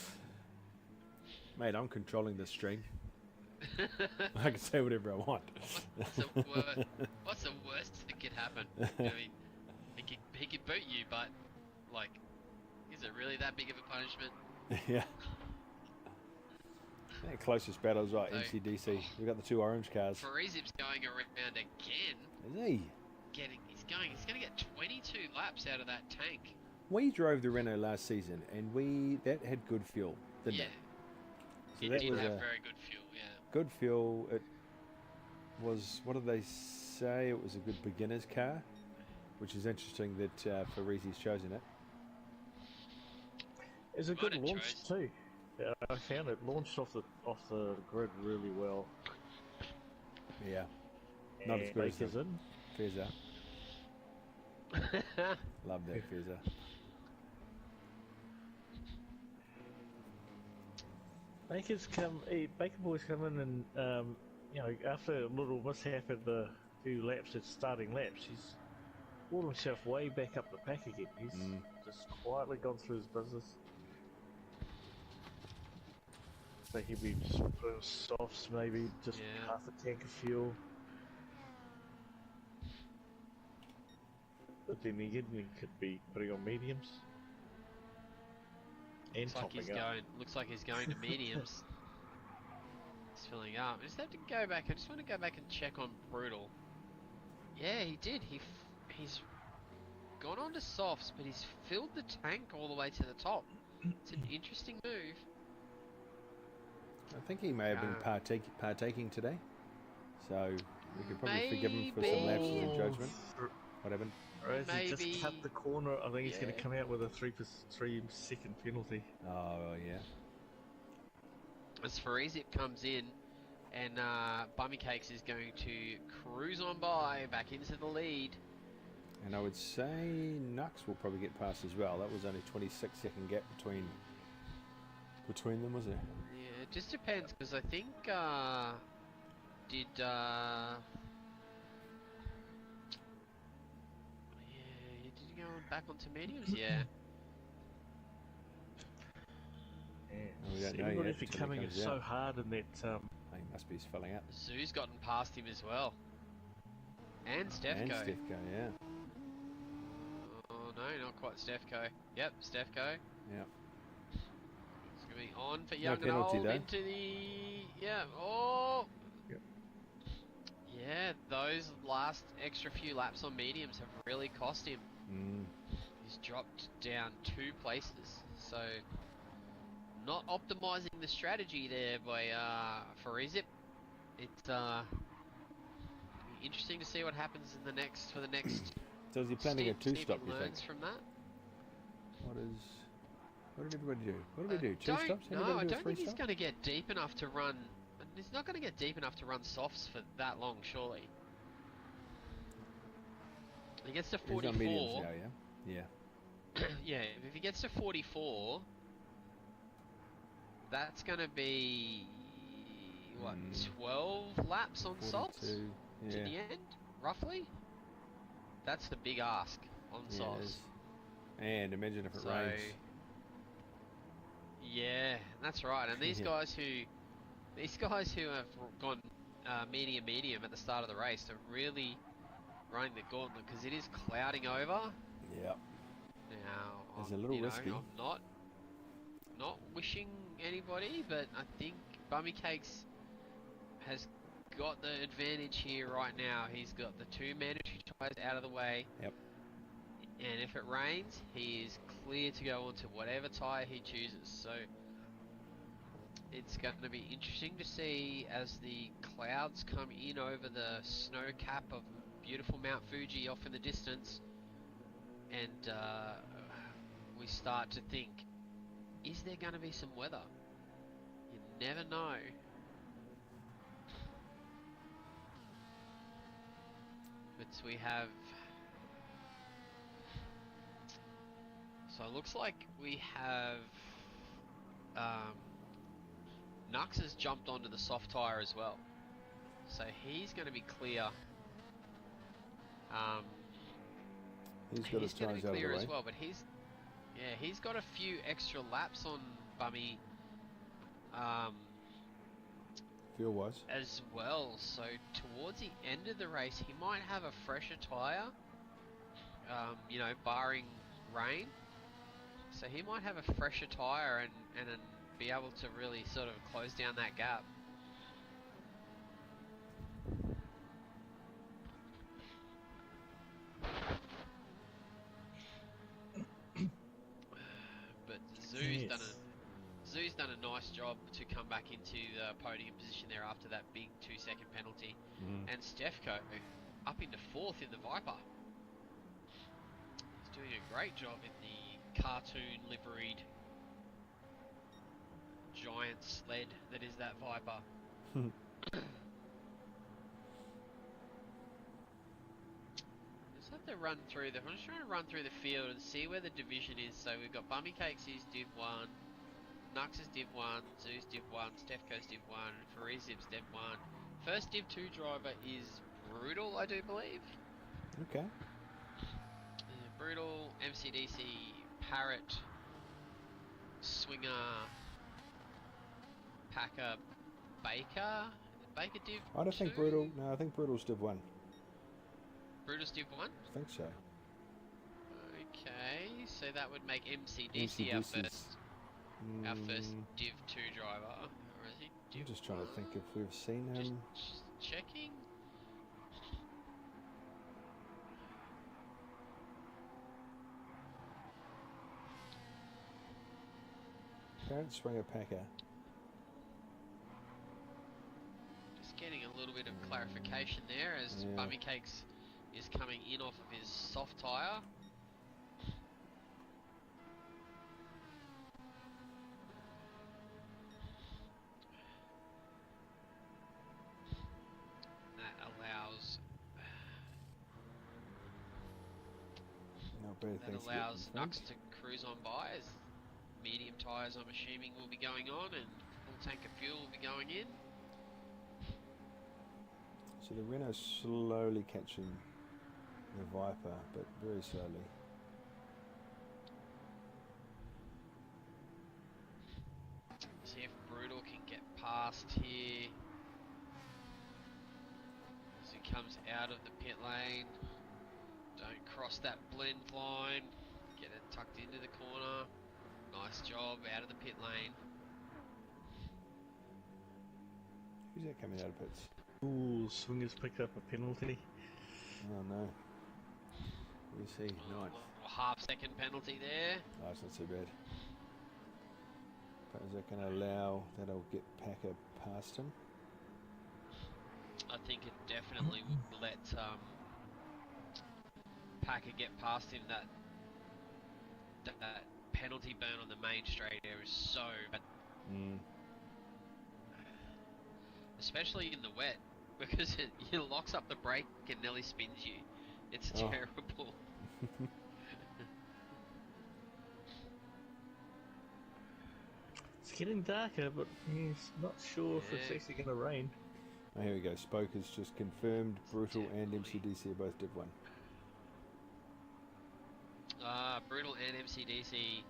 Mate, I'm controlling the stream. I can say whatever I want. What's the worst that could happen? I mean, he could boot you, but like, is it really that big of a punishment? Yeah. Yeah, closest battle is right, MCDC. We've got the two orange cars. Farizip's going around again. Is he? He's going to get 22 laps out of that tank. We drove the Renault last season, and that had good fuel, didn't it? So it that did was have very good fuel, yeah. Good fuel. It was, what did they say? It was a good beginner's car, which is interesting that Farizi's chosen it. It's a good launch too. Yeah, I found it launched off the grid really well. Yeah. Not as And good as the Baker's in. Fezzer. Love that Fezzer. Baker boys come in and after a little mishap in the few laps, at starting laps, he's pulled himself way back up the pack again. He's just quietly gone through his business. So he'd be just putting softs, maybe just half a tank of fuel. But then again, he could be putting on mediums. And looks like he's going to mediums. He's filling up. I just have to go back. I just want to go back and check on Brutal. Yeah, he did. He's gone on to softs, but he's filled the tank all the way to the top. It's an interesting move. I think he may have been partaking today, so we could probably forgive him for some lapses in judgment. What happened? Or he just cut the corner. I think he's going to come out with a 3-second penalty. Oh, yeah. As Farizip comes in, and Bummy Cakes is going to cruise on by, back into the lead. And I would say Nux will probably get past as well. That was only 26-second gap between them, was there? Yeah, it just depends, because I think, did he go back onto mediums? Yeah. We don't know Everybody yet be until he coming in comes so out. hard in that. I think must be filling out. Zoo's gotten past him as well. And Stefko. And Stefko, yeah. Oh no, not quite Stefko. Yep, Stefko. Yeah. It's going to be on for No Young and penalty, Old though. into the... Yeah, oh! Yep. Yeah, those last extra few laps on mediums have really cost him. He's dropped down 2 places, so... Not optimizing the strategy there by Farizip. It's interesting to see what happens in the next So is he planning a stint, see if two-stop, he you think? learns from that. What did everybody do? What did we do? Two Don't stops? know. Anybody I do a don't think he's three-stop? going to get deep enough to run. He's not going to get deep enough to run softs for that long, surely. He gets to He's 44. on mediums now, yeah? Yeah. Yeah, if he gets to 44, that's going to be what 12 laps on softs 42, to yeah. the end, roughly. That's the big ask on Yeah, it softs. is. And imagine if it So, rains. yeah, that's right. And these Yeah. guys who have gone medium at the start of the race are really running the gauntlet because it is clouding over. Yeah. Now, It's a little risky. I'm not wishing anybody, but I think Bummy Cakes has got the advantage here right now. He's got the 2 mandatory tyres out of the way. Yep. And if it rains, he is clear to go onto whatever tyre he chooses. So it's going to be interesting to see as the clouds come in over the snow cap of beautiful Mount Fuji off in the distance, and we start to think, is there going to be some weather? You never know. But we have... So it looks like we have... Nux has jumped onto the soft tyre as well. So he's going to be clear. He's got his going to tyres be out of the clear way. as well, but he's got a few extra laps on Bummy Fuel-wise. as well. So towards the end of the race, he might have a fresher tyre, barring rain. So he might have a fresher tyre and be able to really sort of close down that gap. But Zoo's done a nice job to come back into the podium position there after that big 2-second penalty. And Stefko up into 4th in the Viper. He's doing a great job in the cartoon liveried giant sled that is that Viper. Just have to run through I'm just trying to run through the field and see where the division is. So we've got Bummy Cakes is Div 1, Nux is Div 1, Zeus Div 1, Stefco's Div 1, Farizib's Div 1. First Div 2 driver is Brutal, I do believe. Okay. Brutal, MCDC, Parrot, Swinger, Packer, Baker. Baker Div I don't think 2? Brutal. No, I think Brutal's Div 1. Brutal's Div 1? I think so. Okay, so that would make MCDC our first Div 2 driver. Or is he Div I'm just trying to 1? think if we've seen him. Just checking. Parent Swinger Packer. Just getting a little bit of clarification there as Bummy Cakes is coming in off of his soft tyre. That allows Nux to cruise on by as medium tyres, I'm assuming, will be going on and full tank of fuel will be going in. So the Renault's slowly catching the Viper, but very slowly. See if Brutal can get past here as he comes out of the pit lane. Don't cross that blend line. Get it tucked into the corner. Nice job out of the pit lane. Who's that coming out of pits? Ooh, Swingers picked up a penalty. Oh no. You see, ninth. Half-second penalty there. Oh, it's not so bad. But is that going to allow that'll get Packer past him? I think it definitely would let Packer get past him. That penalty burn on the main straight there is so bad. Especially in the wet, because it locks up the brake and nearly spins you. It's terrible. It's getting darker, but he's not sure if it's actually going to rain. Oh, here we go. Spoke has just confirmed Brutal and MCDC are both Div 1. Brutal and MCDC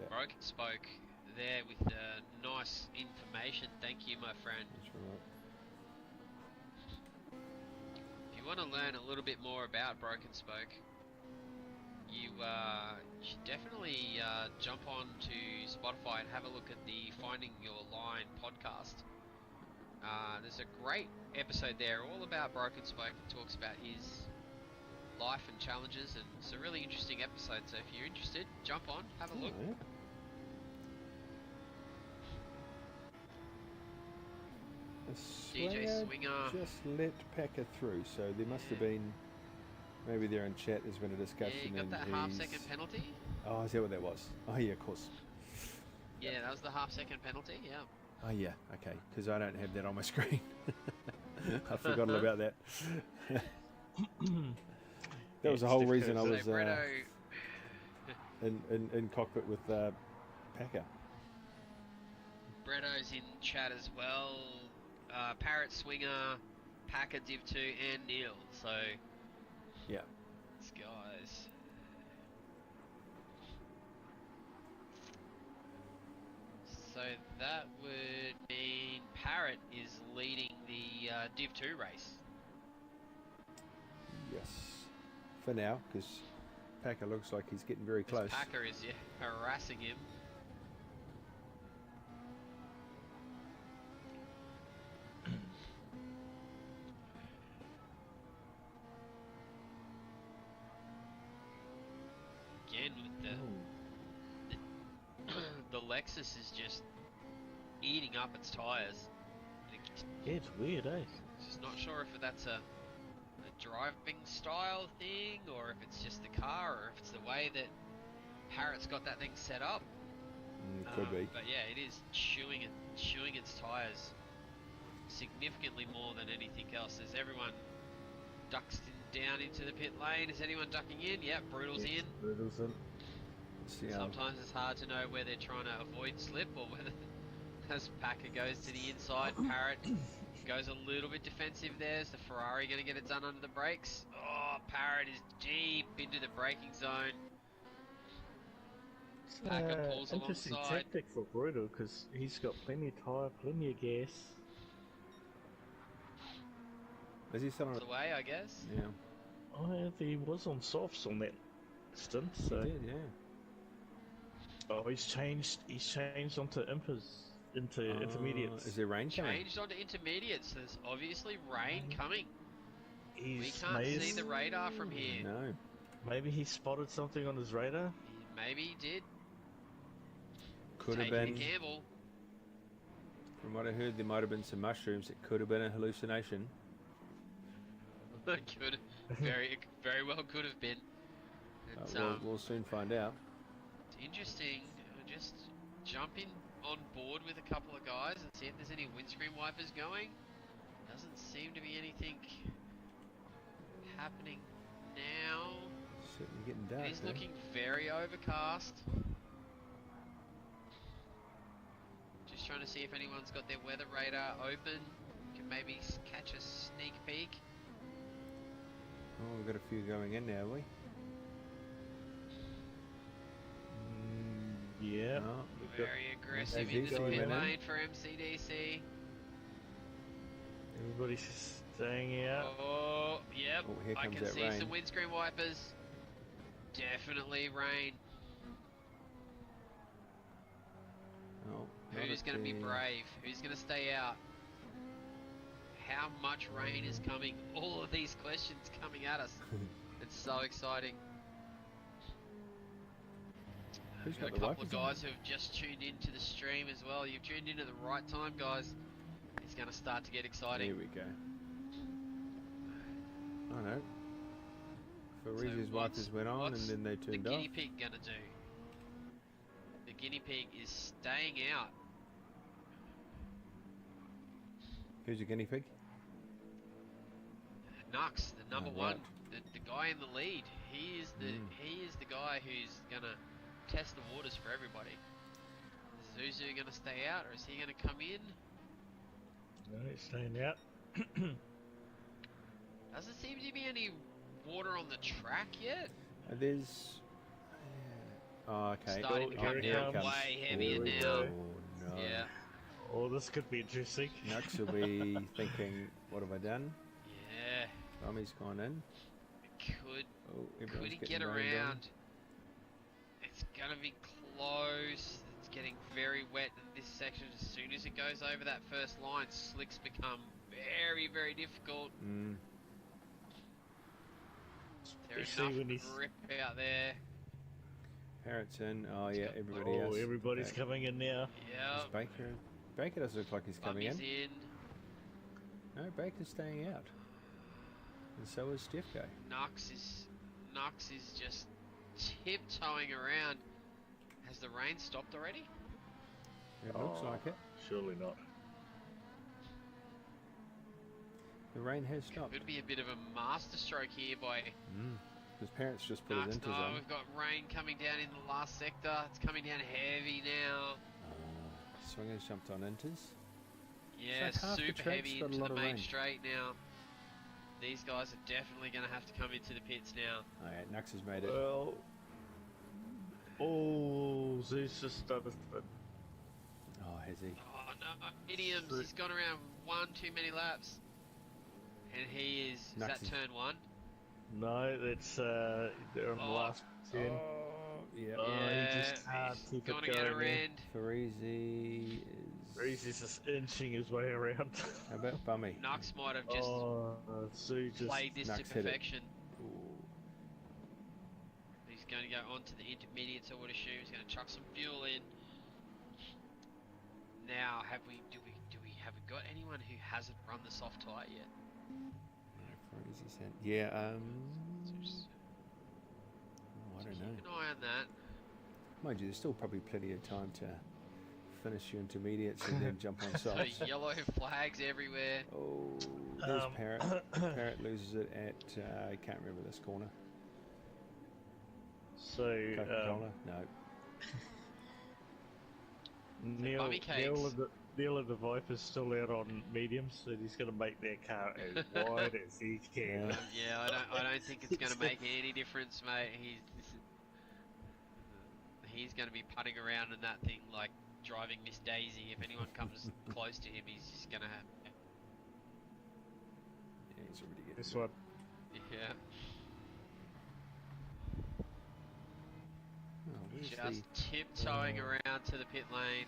broken Spoke there with nice information. Thank you, my friend. That's right. If you want to learn a little bit more about Broken Spoke, you should definitely jump on to Spotify and have a look at the Finding Your Line podcast. There's a great episode there all about Broken Spoke. It talks about his life and challenges, and it's a really interesting episode. So if you're interested, jump on, have a look. Yeah. DJ Swinger just let Packer through, so there must have been, maybe there in chat there's been a discussion. Yeah, you got that half-second penalty. Oh, is that what that was? Oh yeah, of course. Yeah, that was the half-second penalty. Yeah. Oh yeah, okay, because I don't have that on my screen. I forgot all about that. That was the whole reason I was in cockpit with Packer. Bretto's in chat as well. Parrot Swinger, Packer Div 2, and Neil. So yeah, these guys. So that would mean Parrot is leading the Div 2 race. Yes, for now, because Packer looks like he's getting very close. Packer is harassing him. Again with the Lexus is just eating up its tyres. Yeah, it's weird, eh? Just not sure if that's a driving style thing, or if it's just the car, or if it's the way that Parrot's got that thing set up. It could be. But yeah, it is chewing its tyres significantly more than anything else. As everyone ducks down into the pit lane, is anyone ducking in? Yep, Brutal's in. Brutal's in. Sometimes it's hard to know where they're trying to avoid slip or whether, as Packer goes to the inside, Parrot goes a little bit defensive there. Is the Ferrari going to get it done under the brakes? Oh, Parrot is deep into the braking zone. Packer pulls Interesting alongside. tactic for Brutal because he's got plenty of tyre, plenty of gas. Is he still on? The way, I guess. Yeah. Oh, he was on softs on that stint, so. He did, yeah. Oh, he's changed onto intermediates. Is there rain coming? Changed onto intermediates. There's obviously rain coming. We He's can't see the radar from here. No. Maybe he spotted something on his radar. Maybe he did. Could have Taking been. a gamble. From what I heard, there might have been some mushrooms. It could have been a hallucination. Could very well could have been. It's, We'll soon find out. interesting. Just jumping on board with a couple of guys and see if there's any windscreen wipers going. Doesn't seem to be anything happening now. Certainly getting dark. It is though. looking very overcast. Just trying to see if anyone's got their weather radar open. Can maybe catch a sneak peek. Oh, we've got a few going in now, have we? Yeah. No. Very aggressive As into the usual, pit man. lane for MCDC. Everybody's staying out. Oh, yep. Oh, here I comes can that see rain. some windscreen wipers. Definitely rain. Oh, not Who's at going to be the- brave? Who's going to stay out? How much rain is coming? All of these questions coming at us. It's so exciting. Who's We've got got a the couple of wipers on? guys who've just tuned into the stream as well. You've tuned into the right time, guys. It's going to start to get exciting. Here we go. I know. So Farizi's what's- wipers went on and what's then they the turned off. guinea pig going to do? The guinea pig is staying out. Who's your guinea pig? Nux, the number Oh, one, right. the guy in the lead. He is the guy who's gonna test the waters for everybody. Is Zuzu gonna stay out, or is he gonna come in? No, he's staying out. Doesn't seem to be any water on the track yet. There's. Oh, okay. Starting to here come it down comes. way Here heavier we now. go. Oh, no. Yeah, Oh, this could be interesting. Nux will be thinking, what have I done? yeah. Tommy's gone in. Could Oh, could everyone's he getting get rained on. around? It's gonna be close. It's getting very wet in this section. As soon as it goes over that first line, slicks become very, very difficult. Mm. There's Especially when enough he's- grip out there. Parrot's in. Oh, yeah, got- everybody Oh, else. everybody's Okay. coming in now. Is Yeah, Baker. Baker doesn't look like he's coming Bummy's in. in. No, Baker's staying out. And so is Stefko. Nux is just tiptoeing around. Has the rain stopped already? It looks Oh. like it. Surely not. The rain has stopped. Could be a bit of a masterstroke here by His parents just put his Nux. inters No, on. we've got rain coming down in the last sector. It's coming down heavy now. Swingers jumped on inters. Yeah, like half the super track's heavy got a into lot the of main rain. straight now. These guys are definitely going to have to come into the pits now. Oh, yeah, Nux has made it. Well. Oh, Zeus just started. Oh, has he? Oh no, idioms. He's gone around one too many laps. And he is Nux that is- turn one? No, that's they're on the Oh. last 10. Oh, yeah. Oh, yeah, he just can't he's keep it gonna get a going there. rend. Farizi is. He's just inching his way around. How about Bummy? Nux might have just Oh, Sue just. played this Nux to hit it. perfection. Ooh. He's going to go on to the intermediates, I would assume. He's going to chuck some fuel in. Now, have we got anyone who hasn't run the soft tyre yet? Farizi said. Yeah. So just I don't keep know. an eye on that. Mind you, there's still probably plenty of time to finish your intermediates and then jump on So softs. yellow flags everywhere. Oh, there's Parrot. Parrot loses it at, I can't remember this corner. So, Coca-Cola? No. Neil of the Viper's still out on mediums, so he's going to make their car as wide as he can. Yeah, I don't think it's going to make any difference, mate. He's going to be putting around in that thing like driving Miss Daisy. If anyone comes close to him, he's just going to have... Yeah, he's already getting This one. Yeah. Oh, Just tiptoeing around to the pit lane.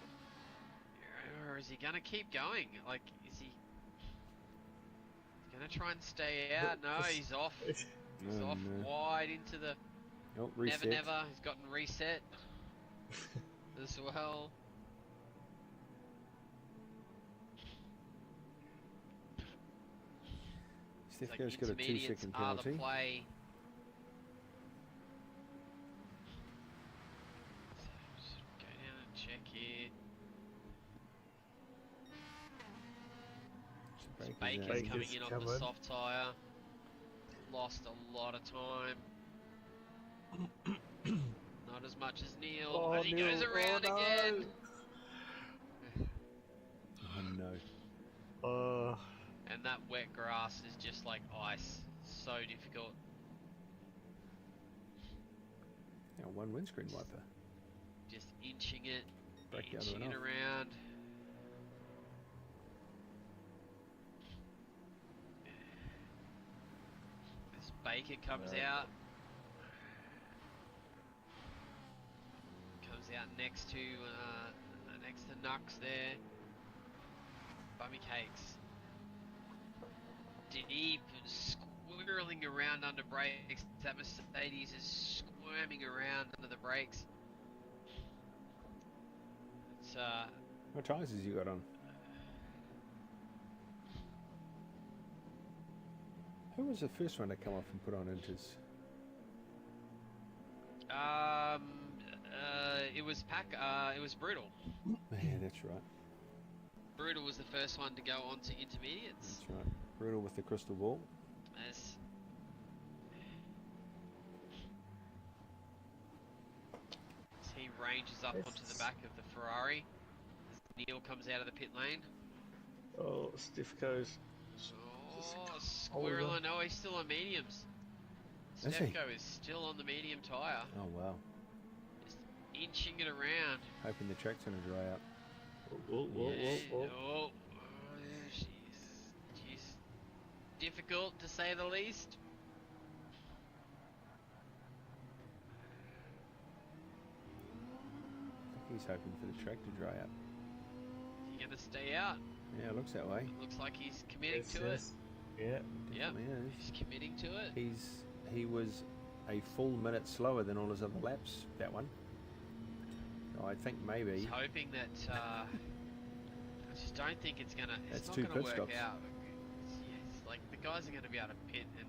Or is he going to keep going? Like, is he going to try and stay out? No, he's off. He's off wide into the reset. never. He's gotten reset as well. Stefko's got a 2-second penalty. The play. So go down and check here. Baker's coming in off the soft tyre. Lost a lot of time. Not as much as Neil. Oh, and he goes around again. Oh no. And that wet grass is just like ice. So difficult. Now one windscreen wiper. Just inching it. Break the other Inching one it off. around. As Baker comes out. Comes out next to Nux there. Bummy Cakes. Deep and squirreling around under brakes. That Mercedes is squirming around under the brakes. It's What tyres has you got on? Who was the first one to come off and put on Inters? it was it was Brutal. Yeah, that's right. Brutal was the first one to go on to intermediates. That's right. Brutal with the crystal ball. As he ranges up onto the back of the Ferrari. As Neil comes out of the pit lane. Oh, Stefko's. Oh, squirrel! No, he's still on mediums. Is he? Stefko is still on the medium tyre. Oh wow. Just inching it around. Hoping the track's going to dry out. Oh, she's difficult to say the least. I think he's hoping for the track to dry out. He's gonna stay out. Yeah, it looks that way. Looks like he's committing to it. Yeah. Yep. Yeah, He's committing to it. he was a full minute slower than all his other laps, that one. So I think maybe... He's hoping that, I just don't think it's gonna, That's it's two not gonna pit work stops. out. It's like, the guys are gonna be able to pit and...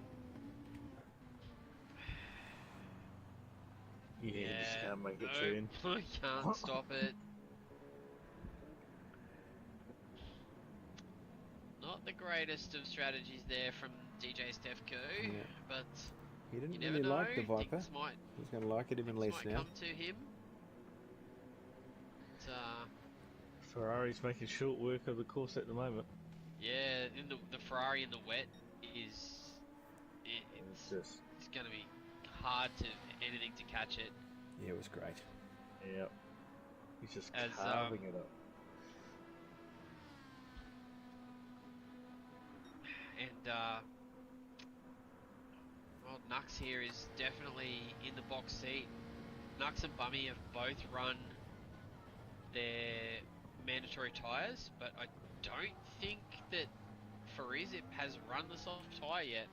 Yeah, just can't make a turn. Can't stop it. Not the greatest of strategies there from DJ Stefko, Yeah. but He didn't you never really know. like the Viper. Things might, He's going to like it even less might now. come to him. But, Ferrari's making short work of the course at the moment. yeah, in the Ferrari in the wet is it's Just, going to be hard to anything to catch it. Yeah, it was great. yeah. He's just As, carving it up. And well, Nux here is definitely in the box seat. Nux and Bummy have both run their mandatory tyres, but I don't think that Farizip has run the soft tyre yet.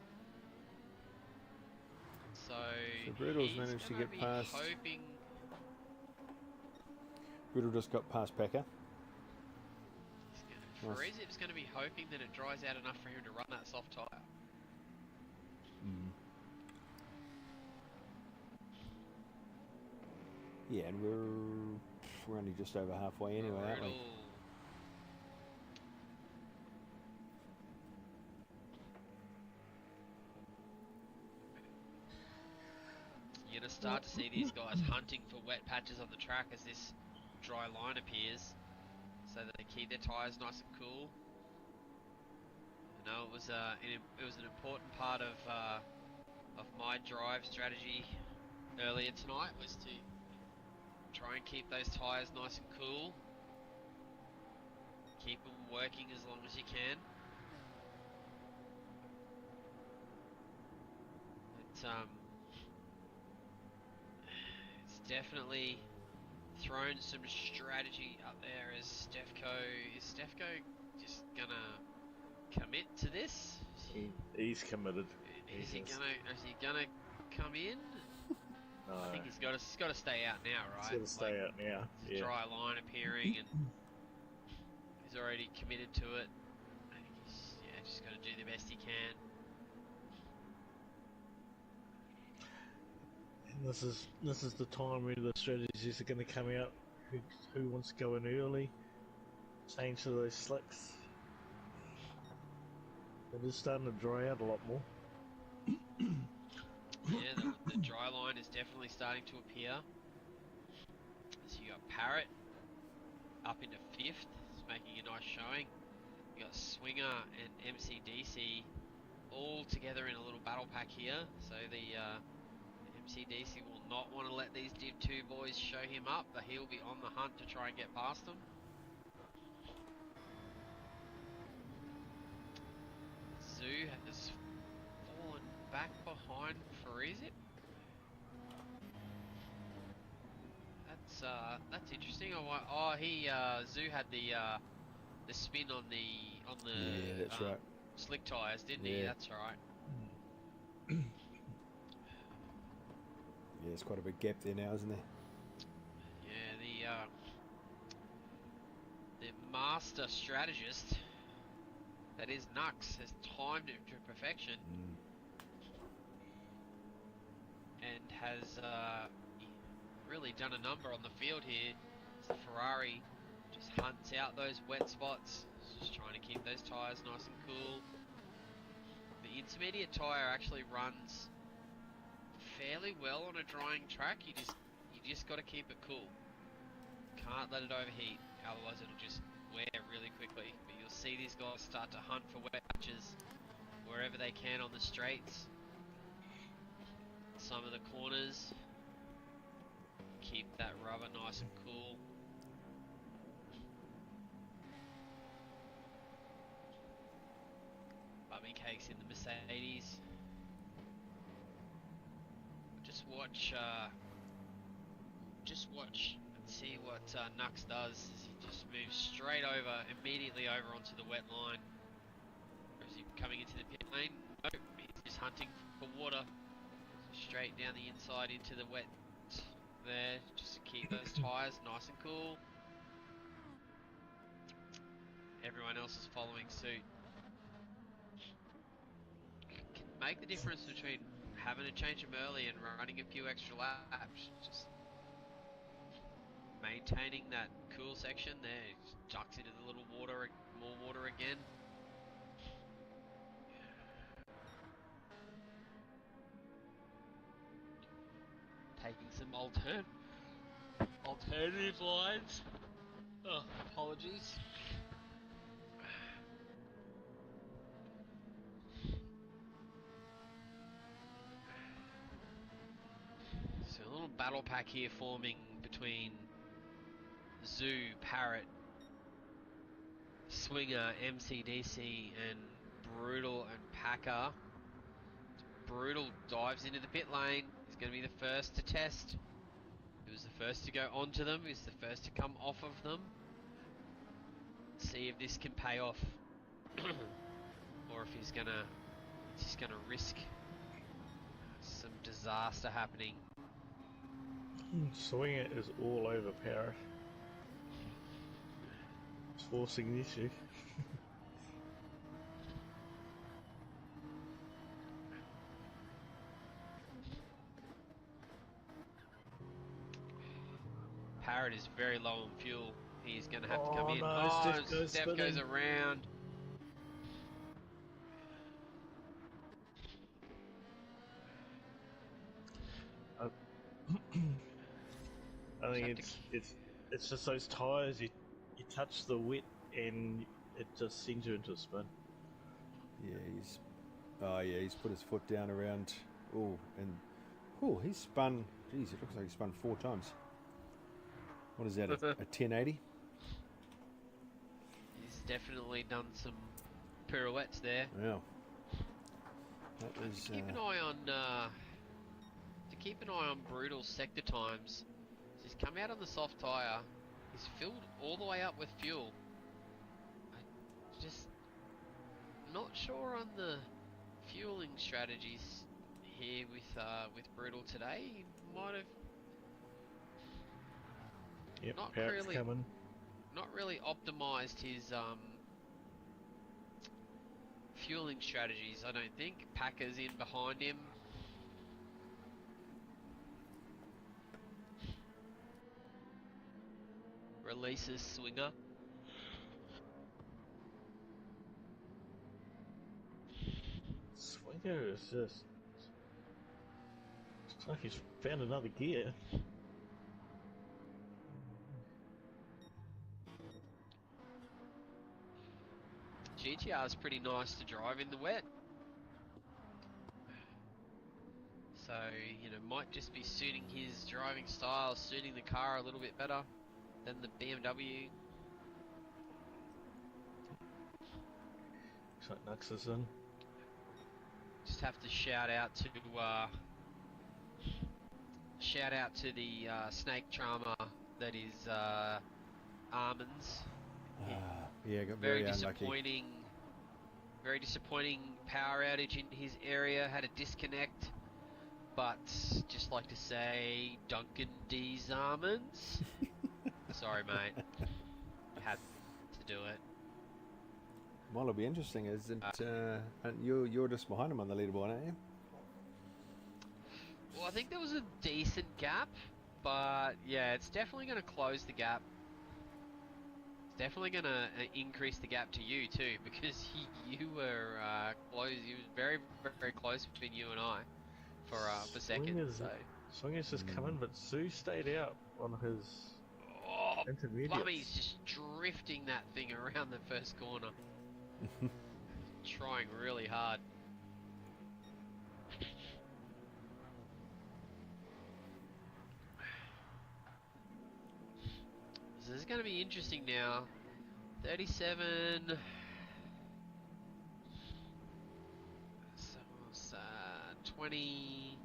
So Brutal's he's managed to gonna get be past- hoping. Brutal just got past Packer. Nice. Farizip's going to be hoping that it dries out enough for him to run that soft tyre. Yeah, and we're only just over halfway anyway, aren't we? Brutal. You're going to start to see these guys hunting for wet patches on the track as this dry line appears, so that they keep their tyres nice and cool. I know it was an important part of my drive strategy earlier tonight, was to try and keep those tyres nice and cool, keep them working as long as you can. It's definitely thrown some strategy up there. Is Stefko just gonna commit to this? He's committed. Is he gonna come in? No. I think he's got to stay out now, right? He's got to stay out now. There's a dry line appearing, and he's already committed to it. I think he's just got to do the best he can. And this is the time where the strategies are going to come out. Who wants to go in early? Change to those slicks. It is starting to dry out a lot more. Yeah, the dry line is definitely starting to appear. So you got Parrot up into 5th, it's making a nice showing. You got Swinger and MCDC all together in a little battle pack here. So the MCDC will not want to let these Div 2 boys show him up, but he'll be on the hunt to try and get past them. Zoo has fallen back behind Farizip. That's interesting. Zoo had the spin on the Yeah, that's right. slick tyres, didn't he? That's right. Yeah, there's quite a big gap there now, isn't there? Yeah, the master strategist, that is Nux, has timed it to perfection. And has really done a number on the field here. The Ferrari just hunts out those wet spots, just trying to keep those tyres nice and cool. The intermediate tyre actually runs fairly well on a drying track. You just got to keep it cool. Can't let it overheat, otherwise it'll just wear really quickly. But you'll see these guys start to hunt for wet patches wherever they can on the straights. Some of the corners, keep that rubber nice and cool. Bubby Cakes in the Mercedes. Just watch and see what Nux does. He just moves straight over, immediately over onto the wet line. Or is he coming into the pit lane? Nope, he's just hunting for water. Straight down the inside into the wet there, just to keep those tyres nice and cool. Everyone else is following suit. Can make the difference between having to change them early and running a few extra laps. Just maintaining that cool section there, just ducks into the little water, more water again. Taking some alternative lines. Oh, apologies. So a little battle pack here forming between Zoo, Parrot, Swinger, MCDC, and Brutal and Packer. Brutal dives into the pit lane. He's going to be the first to test. He was the first to go onto them. He's the first to come off of them. See if this can pay off, or if he's just gonna risk some disaster happening. Swinger is all over Parrot. It's forcing the issue. Parrot is very low on fuel. He's going to have to come in. No, Steph goes Steph spinning. goes around. I think it's just those tyres. You touch the wet and it just sends you into a spin. Yeah, he's put his foot down around. He's spun. Geez, it looks like he spun 4 times. What is that? A 1080? He's definitely done some pirouettes there. Yeah. That was. Keep an eye on. Keep an eye on Brutal's sector times. He's come out on the soft tyre. He's filled all the way up with fuel. I'm just not sure on the fueling strategies here with Brutal today. He might have not really optimized his fueling strategies. I don't think. Packer's in behind him. Releases Swinger. Swinger is just... It's like he's found another gear. GTR is pretty nice to drive in the wet. So, might just be suiting his driving style, suiting the car a little bit better than the BMW. Looks like Nux is in. Just have to shout out to the snake charmer that is Almonds. Got very disappointing. Very disappointing power outage in his area. Had a disconnect, but just like to say, Duncan D's Almonds. Sorry, mate. Had to do it. Well, it'll be interesting, isn't you're just behind him on the leaderboard, aren't you? Well, I think there was a decent gap, but yeah, it's definitely going to close the gap. It's definitely going to increase the gap to you too, because you were close. You was very, very close between you and I for second. Swingers just come in, but Sue stayed out on his intermediate. Bummy's just drifting that thing around the first corner. Trying really hard. So this is going to be interesting now. 37. So, 20.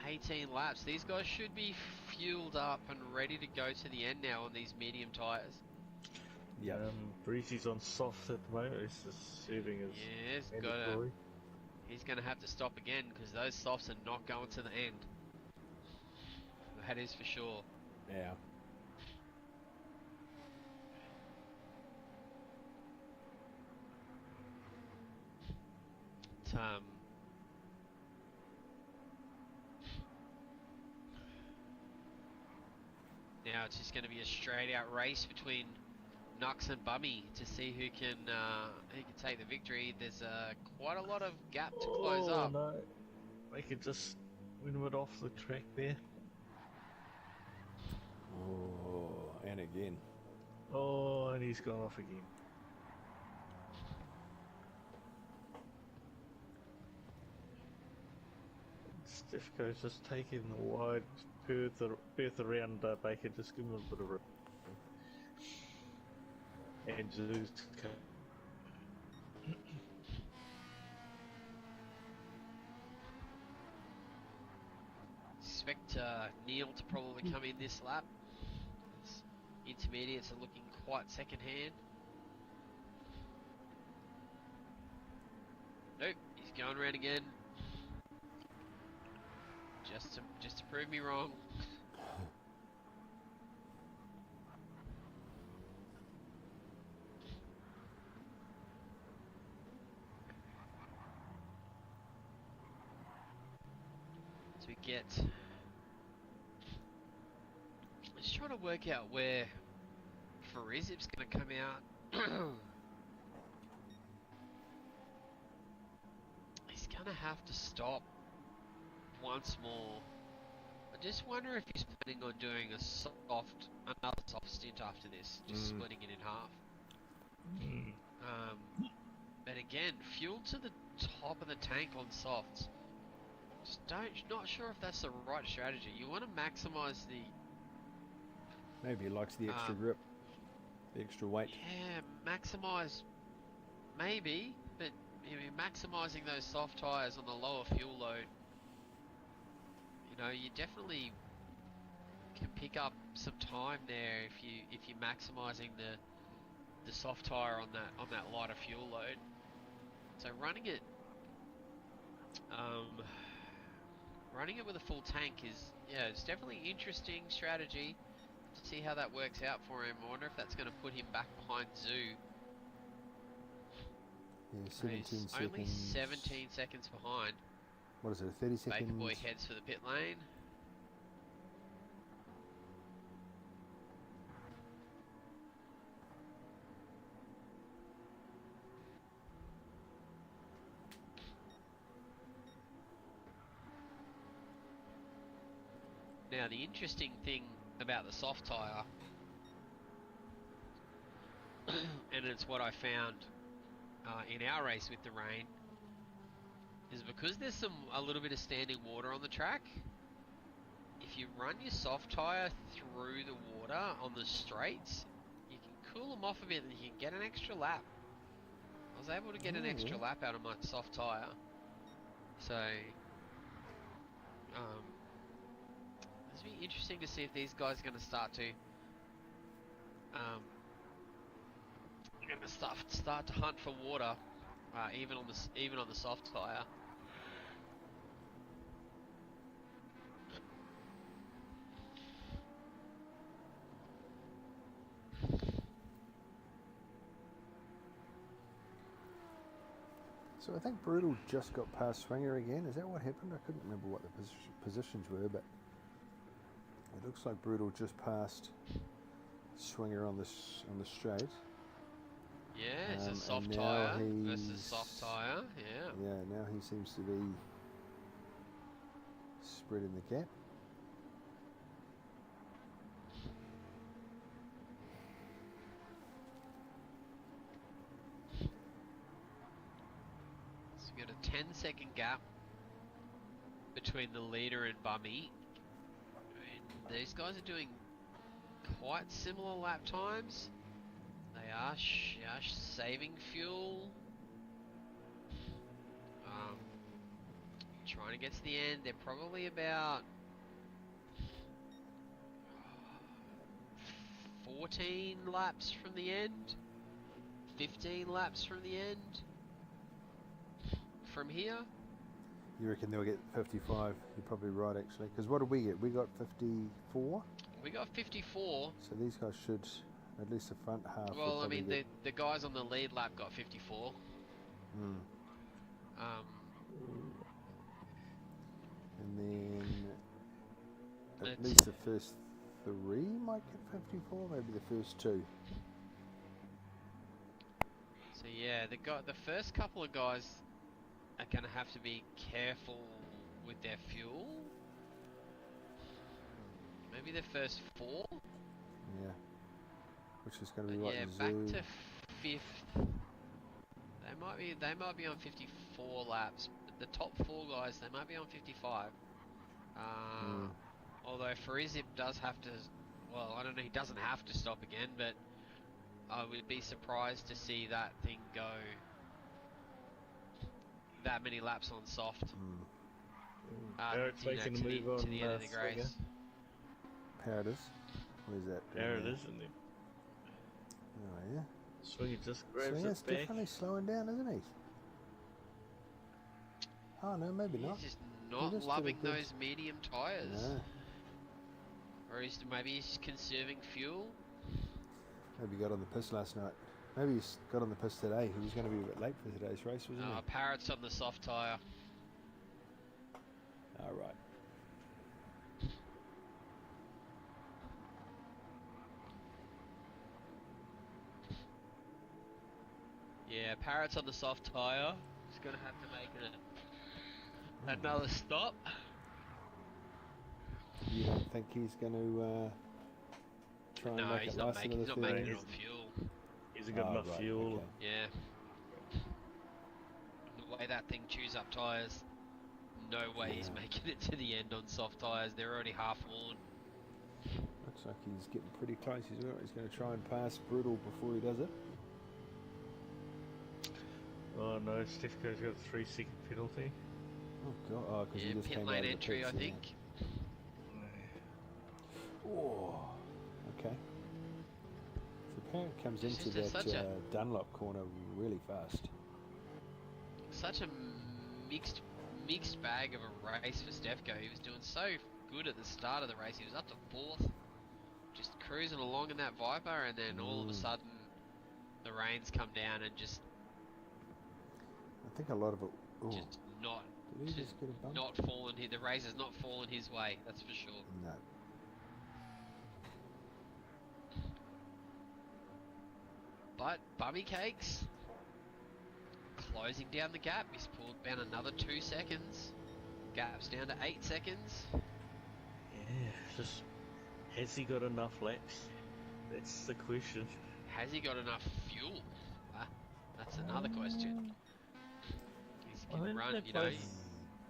18 laps. These guys should be fueled up and ready to go to the end now on these medium tyres. Yeah. Breezy's on soft at the moment. He's just serving his. Yeah, he's going to have to stop again because those softs are not going to the end. That is for sure. Yeah. Now it's just going to be a straight out race between Nux and Bummy to see who can take the victory. There's quite a lot of gap to close up. No. They could just win it off the track there. Oh, and again. Oh, and he's gone off again. Stifco's just taking the wide berth around Baker, just give him a bit of a... And Zeus... Expect Neil to probably come in this lap. His intermediates are looking quite second hand. Nope, he's going around again. Just to prove me wrong. So we get just trying to work out where Farizip's going to come out. He's going to have to stop once more. I just wonder if he's planning on doing another soft stint after this, just splitting it in half. But again, fuel to the top of the tank on softs. Just not sure if that's the right strategy. You want to maximize the... Maybe he likes the extra grip, the extra weight. Yeah, maximize, maybe, but maximizing those soft tyres on the lower fuel load. You know, you definitely can pick up some time there if you're maximizing the soft tyre on that lighter fuel load. So running it with a full tank it's definitely an interesting strategy to see how that works out for him. I wonder if that's going to put him back behind Zoo. Yeah, 17 He's seconds. only 17 seconds behind. What is it, a 30 seconds? Baker Boy heads for the pit lane. Now the interesting thing about the soft tyre, and it's what I found in our race with the rain, is because there's a little bit of standing water on the track. If you run your soft tyre through the water on the straights, you can cool them off a bit and you can get an extra lap. I was able to get an extra lap out of my soft tyre. So, it's be interesting to see if these guys are going to start to start to hunt for water, even on the soft tyre. So I think Brutal just got past Swinger again. Is that what happened? I couldn't remember what the positions were, but it looks like Brutal just passed Swinger on the straight. Yeah, it's a soft tyre versus soft tyre. Yeah. Yeah, now he seems to be spreading the gap. So we've got a 10-second gap between the leader and Bummy. And these guys are doing quite similar lap times. They are saving fuel. Trying to get to the end. They're probably about 14 laps from the end. 15 laps from the end. From here. You reckon they'll get 55? You're probably right, actually. Because what did we get? We got 54? We got 54. So these guys should, at least the front half. Well, I mean, the guys on the lead lap got 54. And then at least the first three might get 54, maybe the first two. So yeah, the first couple of guys are going to have to be careful with their fuel. Maybe the first four. Yeah, which is going to be what? Yeah, back to fifth. They might be on 54 laps. But the top four guys, they might be on 55. Although Farizip does have to. Well, I don't know. He doesn't have to stop again, but I would be surprised to see that thing go that many laps on soft. Eric's making the move to on the end of the race. Paradis. Where's that? There it is, isn't it? Oh yeah. Swinger just grabs Swinger's it back. definitely slowing down, isn't he? Oh no, maybe not. He's just not just loving did a good- those medium tyres. No. Or maybe he's conserving fuel. Maybe he got on the piss last night. Maybe he got on the piss today. He was going to be a bit late for today's race, wasn't he? Parrot's on the soft tyre. All right. Yeah, Parrot's on the soft tyre. He's going to have to make another stop. You don't think he's going to try and make it last another 30 he's not making it on fuel. Isn't got enough fuel. Okay. Yeah. The way that thing chews up tyres, no way he's making it to the end on soft tyres. They're already half worn. Looks like he's getting pretty close. He's going to try and pass Brutal before he does it. Oh no, Stefko's got a 3-second penalty. Oh god, because he just pit came lane out of the entry, pits, I think. Oh, okay. So Parrot comes It's into just that Dunlop corner really fast. Such a mixed bag of a race for Stefko. He was doing so good at the start of the race. He was up to 4th, just cruising along in that Viper, and then all of a sudden the rains come down and just I think a lot of it. Ooh, just not did he just get a bump? not fallen. The race has not fallen his way. That's for sure. No. But Bummy Cakes closing down the gap. He's pulled down another 2 seconds. Gap's down to 8 seconds. Yeah, just has he got enough laps? That's the question. Has he got enough fuel? That's another question. He's gonna run,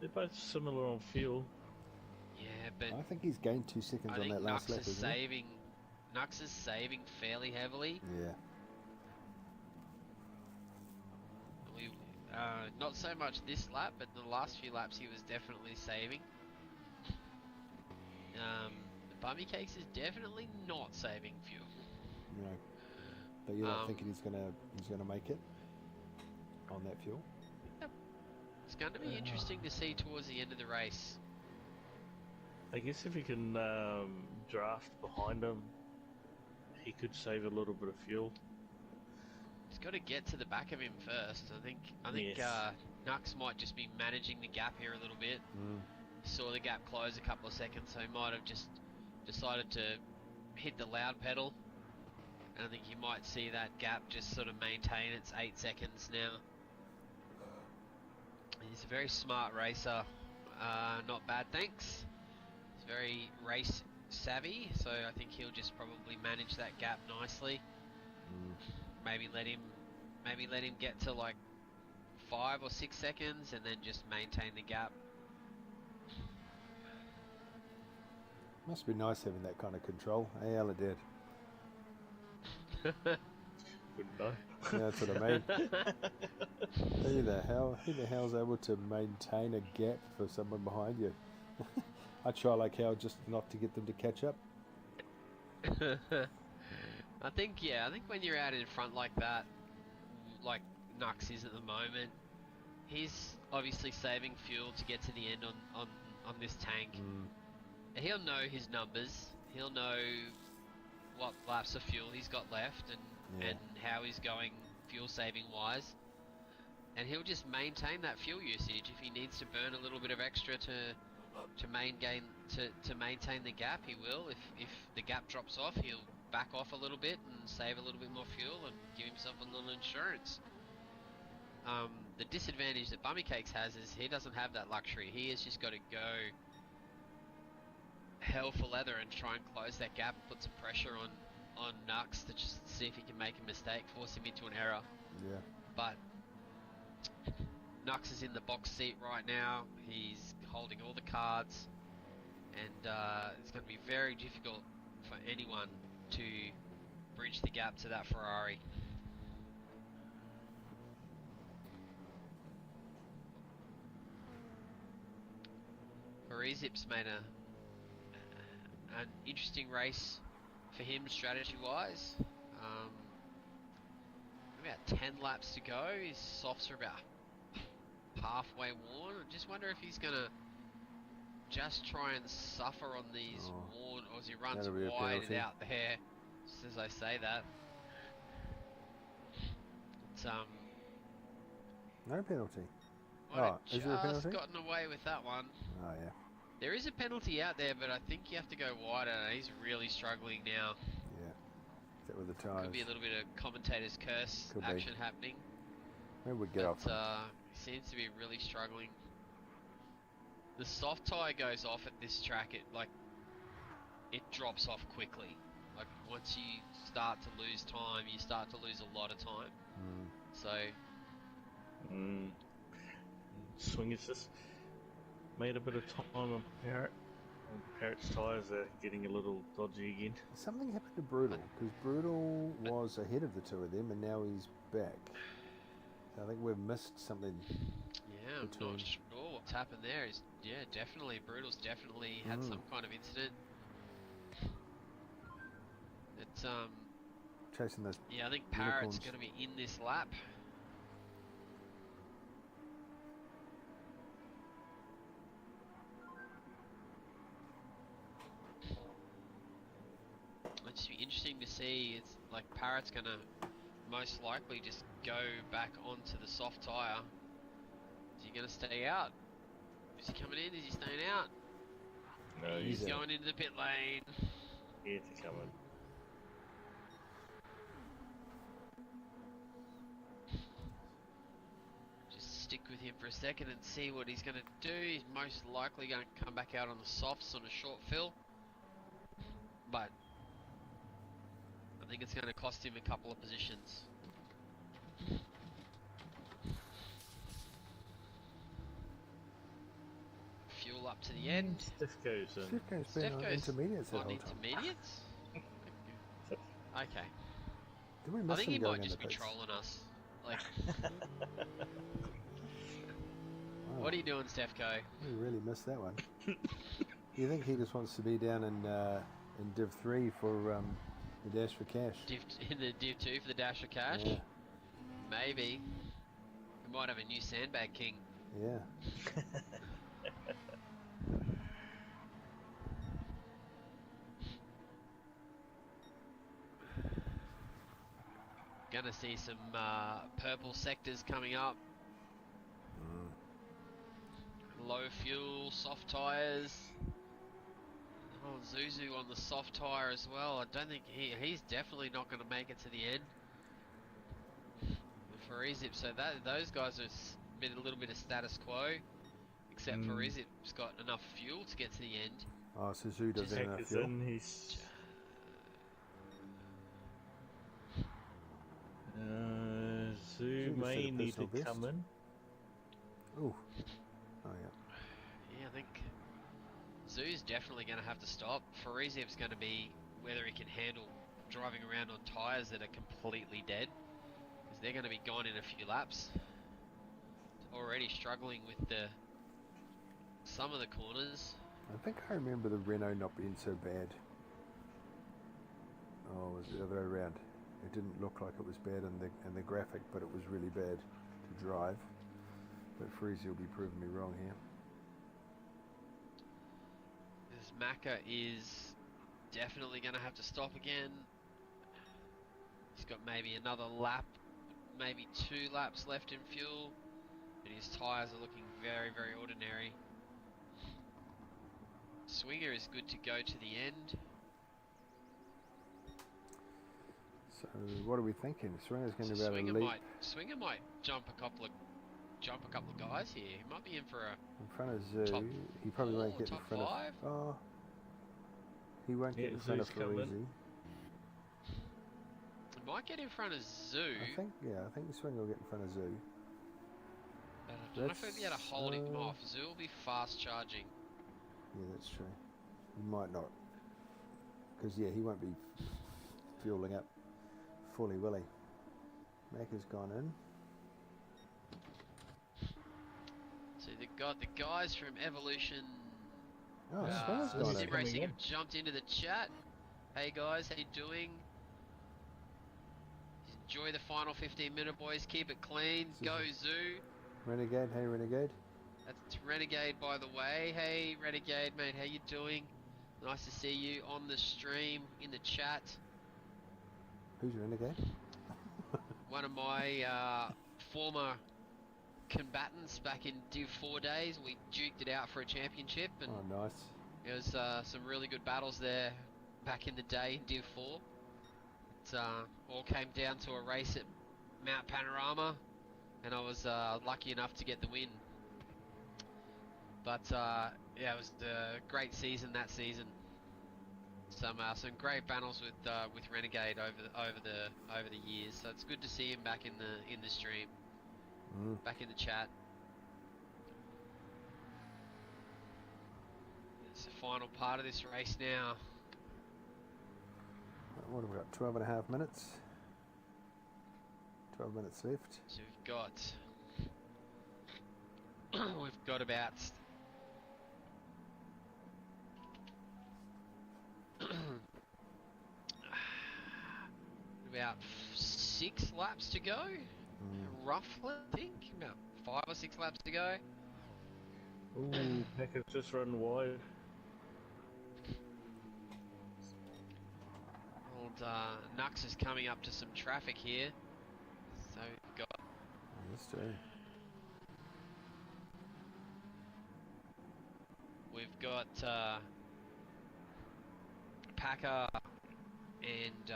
they're both similar on fuel. Yeah, but I think he's gained 2 seconds I on think that last Nux lap, is isn't he? saving. Nux is saving fairly heavily. Yeah. Not so much this lap, but the last few laps he was definitely saving. The Bummy Cakes is definitely not saving fuel. No. But you're not thinking he's gonna make it on that fuel? It's going to be interesting to see towards the end of the race. I guess if he can draft behind him, he could save a little bit of fuel. He's got to get to the back of him first. I think Yes. Nux might just be managing the gap here a little bit. He saw the gap close a couple of seconds, so he might have just decided to hit the loud pedal. And I think you might see that gap just sort of maintain its 8 seconds now. He's a very smart racer. Not bad, thanks. He's very race savvy, so I think he'll just probably manage that gap nicely. Maybe let him get to like 5 or 6 seconds, and then just maintain the gap. Must be nice having that kind of control. Hey, Aladad. Wouldn't know. Yeah, that's what I mean. Who the hell's able to maintain a gap for someone behind you? I try like hell just not to get them to catch up. I think when you're out in front like that, like Nux is at the moment, he's obviously saving fuel to get to the end on this tank. He'll know his numbers. He'll know what laps of fuel he's got left and how he's going fuel saving wise. And he'll just maintain that fuel usage. If he needs to burn a little bit of extra to maintain the gap, he will. If the gap drops off, he'll back off a little bit and save a little bit more fuel and give himself a little insurance. The disadvantage that Bummy Cakes has is he doesn't have that luxury. He has just got to go hell for leather and try and close that gap, put some pressure on Nux to just see if he can make a mistake, force him into an error. Yeah. But Nux is in the box seat right now. He's holding all the cards, and it's going to be very difficult for anyone to bridge the gap to that Ferrari. Zip's made an interesting race for him strategy-wise. About 10 laps to go. His softs are about halfway worn. I just wonder if he's going to just try and suffer on these worn, or as he runs wide and out there, just as I say that. It's, no penalty. Is there a penalty? Just gotten away with that one. Oh, yeah. There is a penalty out there, but I think you have to go wider. He's really struggling now. Yeah. Is that with the tyres? Could be a little bit of commentator's curse action happening. Maybe we get off. But he seems to be really struggling. The soft tyre goes off at this track. It drops off quickly. Like once you start to lose time, you start to lose a lot of time. So Swingers just made a bit of time on Parrot. And Parrot's tyres are getting a little dodgy again. Something happened to Brutal, because Brutal was ahead of the two of them, and now he's back. So I think we've missed something. yeah, I'm not sure what's happened there. Is definitely Brutal's definitely had some kind of incident. It's Chasing those. yeah, I think Parrot's unicorns. going to be in this lap. It'll just be interesting to see. It's like Parrot's going to most likely just go back onto the soft tyre. Is he going to stay out? Is he coming in? Is he staying out? No, He's out. going into the pit lane. here to come in. Just stick with him for a second and see what he's going to do. He's most likely going to come back out on the softs on a short fill. But I think it's going to cost him a couple of positions. Fuel up to the end. Stiff goes in. Stefko's been on Stefko's intermediates that on whole time. intermediates? Okay. Did we I miss think him he going might in just the be pits? trolling us. Like, Oh, what are you doing, Stefko? we really missed that one. You think he just wants to be down in Div 3 for the Dash for Cash? In the Div 2 for the Dash of Cash? Yeah. Maybe. We might have a new Sandbag King. Yeah. Gonna see some purple sectors coming up. Low fuel, soft tyres. Oh, Zuzu on the soft tyre as well. I don't think he's definitely not going to make it to the end. For Ezip, so those guys have been a little bit of status quo, except for Ezip's got enough fuel to get to the end. Oh, so Zoo doesn't have enough Heck is fuel. in, he's... Zoo just may said a need to personal come best. in. Ooh. Oh, yeah. Yeah, I think Zoo's definitely going to have to stop. Farizev's going to be whether he can handle driving around on tyres that are completely dead, because they're going to be gone in a few laps. Already struggling with some of the corners. I think I remember the Renault not being so bad. Oh, it was the other way around. It didn't look like it was bad in the graphic, but it was really bad to drive. But Freezy will be proving me wrong here. This Macca is definitely going to have to stop again. He's got maybe another lap, maybe 2 laps left in fuel, and his tyres are looking very, very ordinary. Swinger is good to go to the end. So what are we thinking? Swinger's going to be able to leap Swinger might jump a couple of guys here. He might be in for a in front of Zoo. top He probably won't 4, get in top front 5. of. Oh, he won't get Yeah, in front of Zoo's coming. Freezy. He might get in front of Zoo. I think Swinger will get in front of Zoo. But I don't know if he'll be able to hold him off. Zoo will be fast charging. Yeah, that's true. He might not, because yeah, he won't be fueling up fully, will he? Mac has gone in. So the guys from Evolution Oh, Swinger's gone Sim in. Racing have jumped into the chat. Hey guys, how you doing? Enjoy the final 15 minute, boys. Keep it clean. Go Zoo. Renegade, hey Renegade. That's Renegade, by the way. Hey Renegade, mate, how you doing? Nice to see you on the stream, in the chat. Who's Renegade? One of my former combatants back in Div 4 days. We duked it out for a championship, and Oh, nice. it was some really good battles there back in the day in Div 4. It all came down to a race at Mount Panorama. and I was lucky enough to get the win. But yeah, it was a great season that season. Some great battles with Renegade over the years. So it's good to see him back in the stream, back in the chat. It's the final part of this race now. What have we got? 12 and a half minutes. 12 minutes left. So we've got about about 6 laps to go, roughly. I think about 5 or 6 laps to go. Ooh, Pecker's just run wide. Old Nux is coming up to some traffic here, so we've got. Yes, too. We've got Packer, and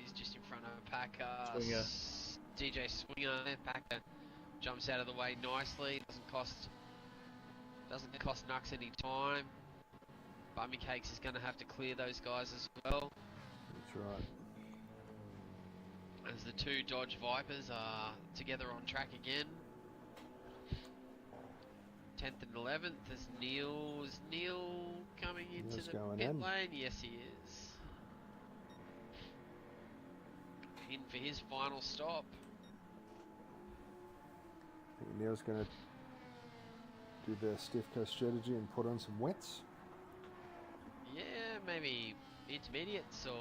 he's just in front of Packer. Swinger. DJ Swinger. Packer jumps out of the way nicely. Doesn't cost Nux any time. Bummy Cakes is going to have to clear those guys as well. That's right. As the two Dodge Vipers are together on track again. 10th and 11th is Neil. Is Neil coming into Neil's the going pit in. lane? Yes, he is. In for his final stop. I think Neil's going to do the Stefco strategy and put on some wets. Yeah, maybe intermediates, or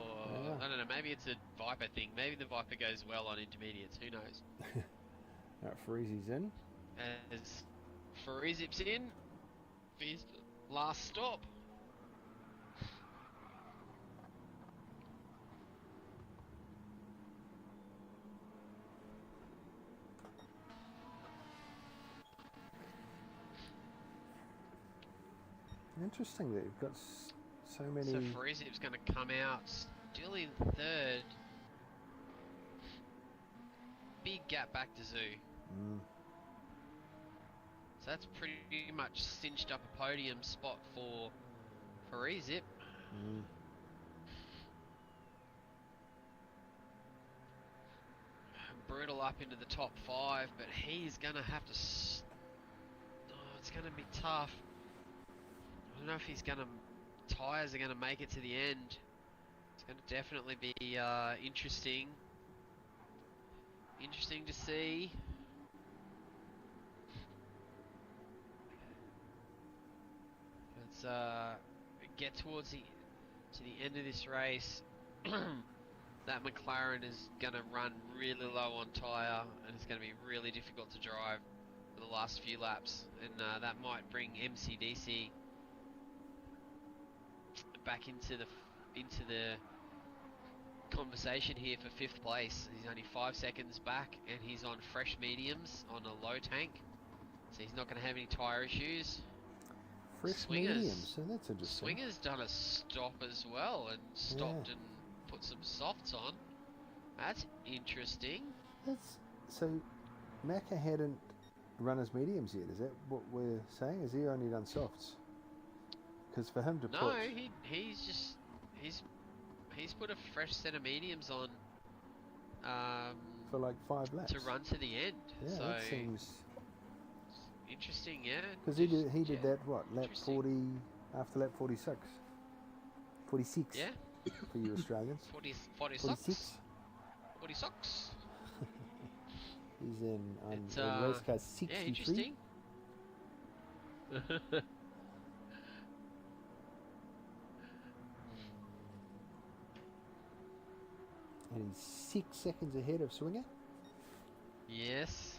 Yeah. I don't know, maybe it's a Viper thing. Maybe the Viper goes well on intermediates, who knows. That Freezy's in. As Farizip's in for his last stop. Interesting that you've got so many. So Farizip's going to come out still in 3rd. Big gap back to Zoo. So that's pretty much cinched up a podium spot for Farizip. Brutal up into the top 5, but he's going to have to. It's going to be tough. I don't know if he's going to. Tyres are going to make it to the end. It's going to definitely be interesting. Interesting to see. Let's get towards the end of this race. That McLaren is going to run really low on tyre, and it's going to be really difficult to drive for the last few laps, and that might bring MCDC back into the conversation here for 5th place. He's only 5 seconds back, and he's on fresh mediums on a low tank, so he's not going to have any tyre issues. Fresh mediums, so that's interesting. Swinger's done a stop as well, and stopped and put some softs on. That's interesting. So Macca hadn't run his mediums yet, is that what we're saying? Has he only done softs? Because for him to put... No, he's put a fresh set of mediums on for like 5 laps. to run to the end. Yeah, so that seems... interesting, yeah. Because he did that, what, lap 40, after lap 46? 46? Yeah. For you Australians. 46? 46? He's in race car 63. Yeah, interesting. And he's 6 seconds ahead of Swinger. Yes.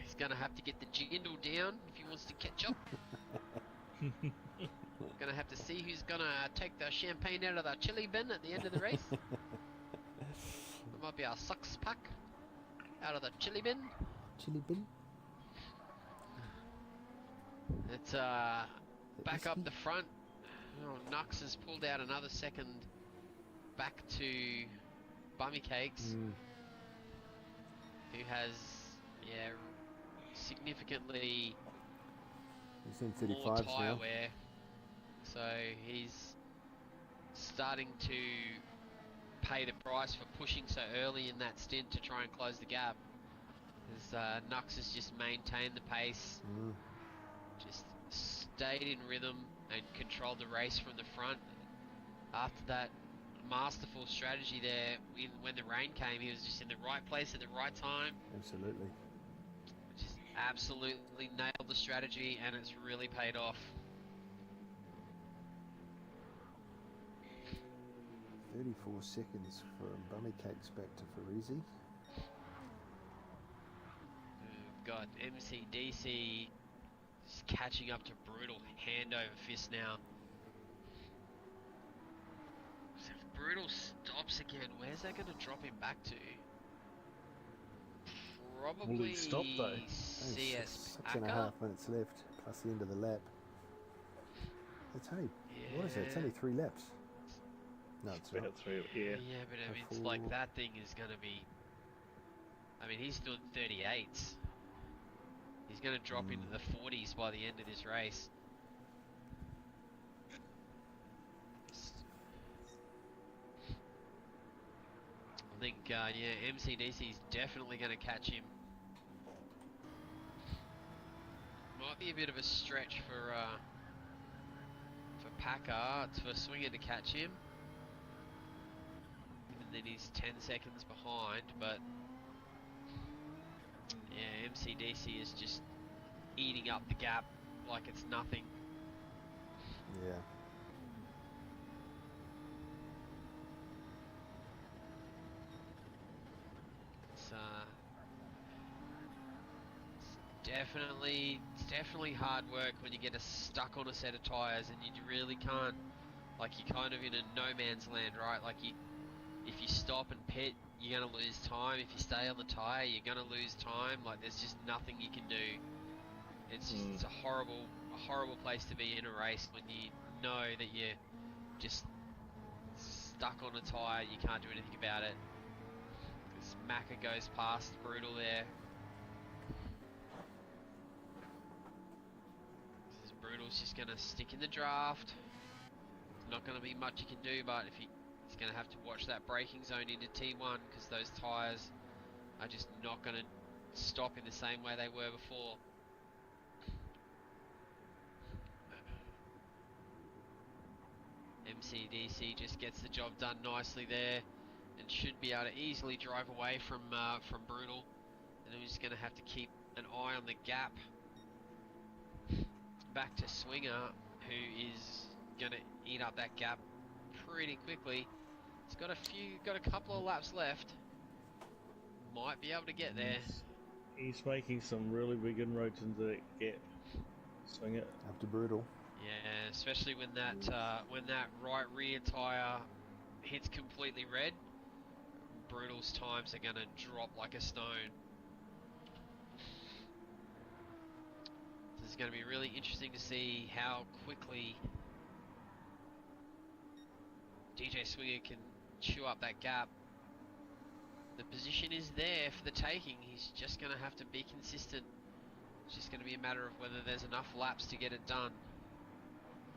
He's going to have to get the jindle down if he wants to catch up. Going to have to see who's going to take the champagne out of the chili bin at the end of the race. It might be our sucks pack out of the chili bin. Chili bin. It's back up the front. Oh, Nux has pulled out another second back to Bummy Cakes. who has, significantly He's in more 35s tyre now. wear. So he's starting to pay the price for pushing so early in that stint to try and close the gap. As Nux has just maintained the pace, just stayed in rhythm and controlled the race from the front. After that masterful strategy there, when the rain came, he was just in the right place at the right time. Absolutely. Just absolutely nailed the strategy, and it's really paid off. 34 seconds from Bummy Cakes back to Farisi. We've got MCDC just catching up to Brutal hand over fist now. So if Brutal stops again, where's that going to drop him back to? Probably Will he stop though? CS 6.5 minutes left, plus the end of the lap. It's only, what is it? It's only 3 laps. No, it's not. About 3, yeah. Yeah, but I mean, it's like that thing is going to be... I mean, he's doing 38s. He's going to drop into the 40s by the end of this race. I think, MCDC is definitely going to catch him. Might be a bit of a stretch for Packer, for Swinger to catch him. Even then he's 10 seconds behind, but yeah, MCDC is just eating up the gap like it's nothing. Yeah. It's definitely hard work when you get stuck on a set of tyres and you really can't, like you're kind of in a no man's land, right? Like if you stop and pit, you're gonna lose time. If you stay on the tyre, you're gonna lose time. Like there's just nothing you can do. It's just it's a horrible place to be in a race when you know that you're just stuck on a tyre. You can't do anything about it. Because Macca goes past Brutal there. Brutal's just going to stick in the draft. There's not going to be much you can do, but he's going to have to watch that braking zone into T1 because those tyres are just not going to stop in the same way they were before. MCDC just gets the job done nicely there and should be able to easily drive away from Brutal. And we're just going to have to keep an eye on the gap. Back to Swinger, who is going to eat up that gap pretty quickly. He's got a couple of laps left. Might be able to get there. He's making some really big inroads into that gap. Swing it. Up to Brutal. Yeah, especially when that right rear tyre hits completely red. Brutal's times are going to drop like a stone. It's going to be really interesting to see how quickly DJ Swinger can chew up that gap. The position is there for the taking. He's just going to have to be consistent. It's just going to be a matter of whether there's enough laps to get it done.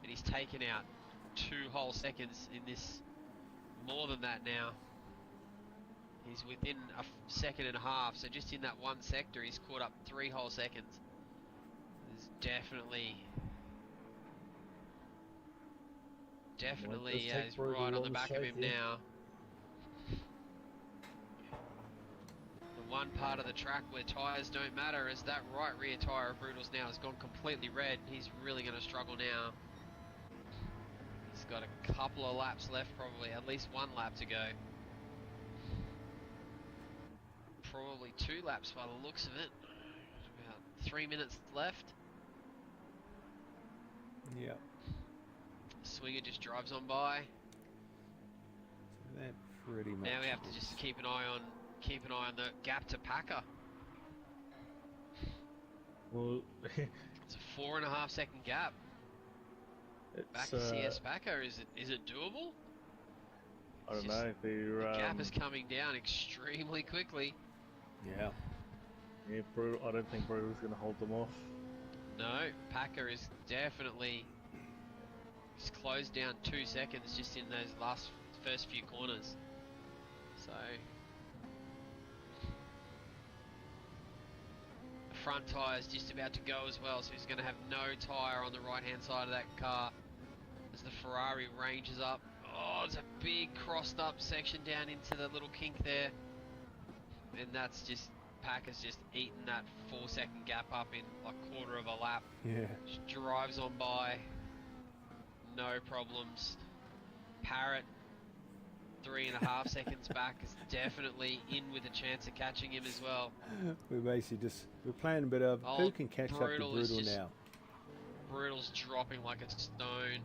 And he's taken out 2 whole seconds in this, more than that now. He's within a second and a half, so just in that one sector he's caught up 3 whole seconds. Definitely is right on the back of him now. The one part of the track where tyres don't matter is that right rear tyre of Brutal's now has gone completely red. He's really going to struggle now. He's got a couple of laps left, probably at least 1 lap to go. Probably 2 laps by the looks of it. About 3 minutes left. Yeah. Swinger just drives on by. So that pretty much. Now we have to just keep an eye on the gap to Packer. Well, It's a 4.5 second gap. Back to CS Packer. Is it doable? I don't know. The gap is coming down extremely quickly. Yeah. Yeah, Brutal. I don't think Brutal's going to hold them off. No, Packer is definitely he's closed down 2 seconds just in those first few corners. So the front tyre's just about to go as well, so he's going to have no tyre on the right hand side of that car as the Ferrari ranges up. Oh, there's a big crossed up section down into the little kink there, and that's just Packer's just eaten that 4 second gap up in like quarter of a lap. Yeah. Just drives on by, no problems. Parrot 3.5 seconds back is definitely in with a chance of catching him as well. We're basically we're playing a bit of who can catch up to Brutal is Brutal just- now. Brutal's dropping like a stone.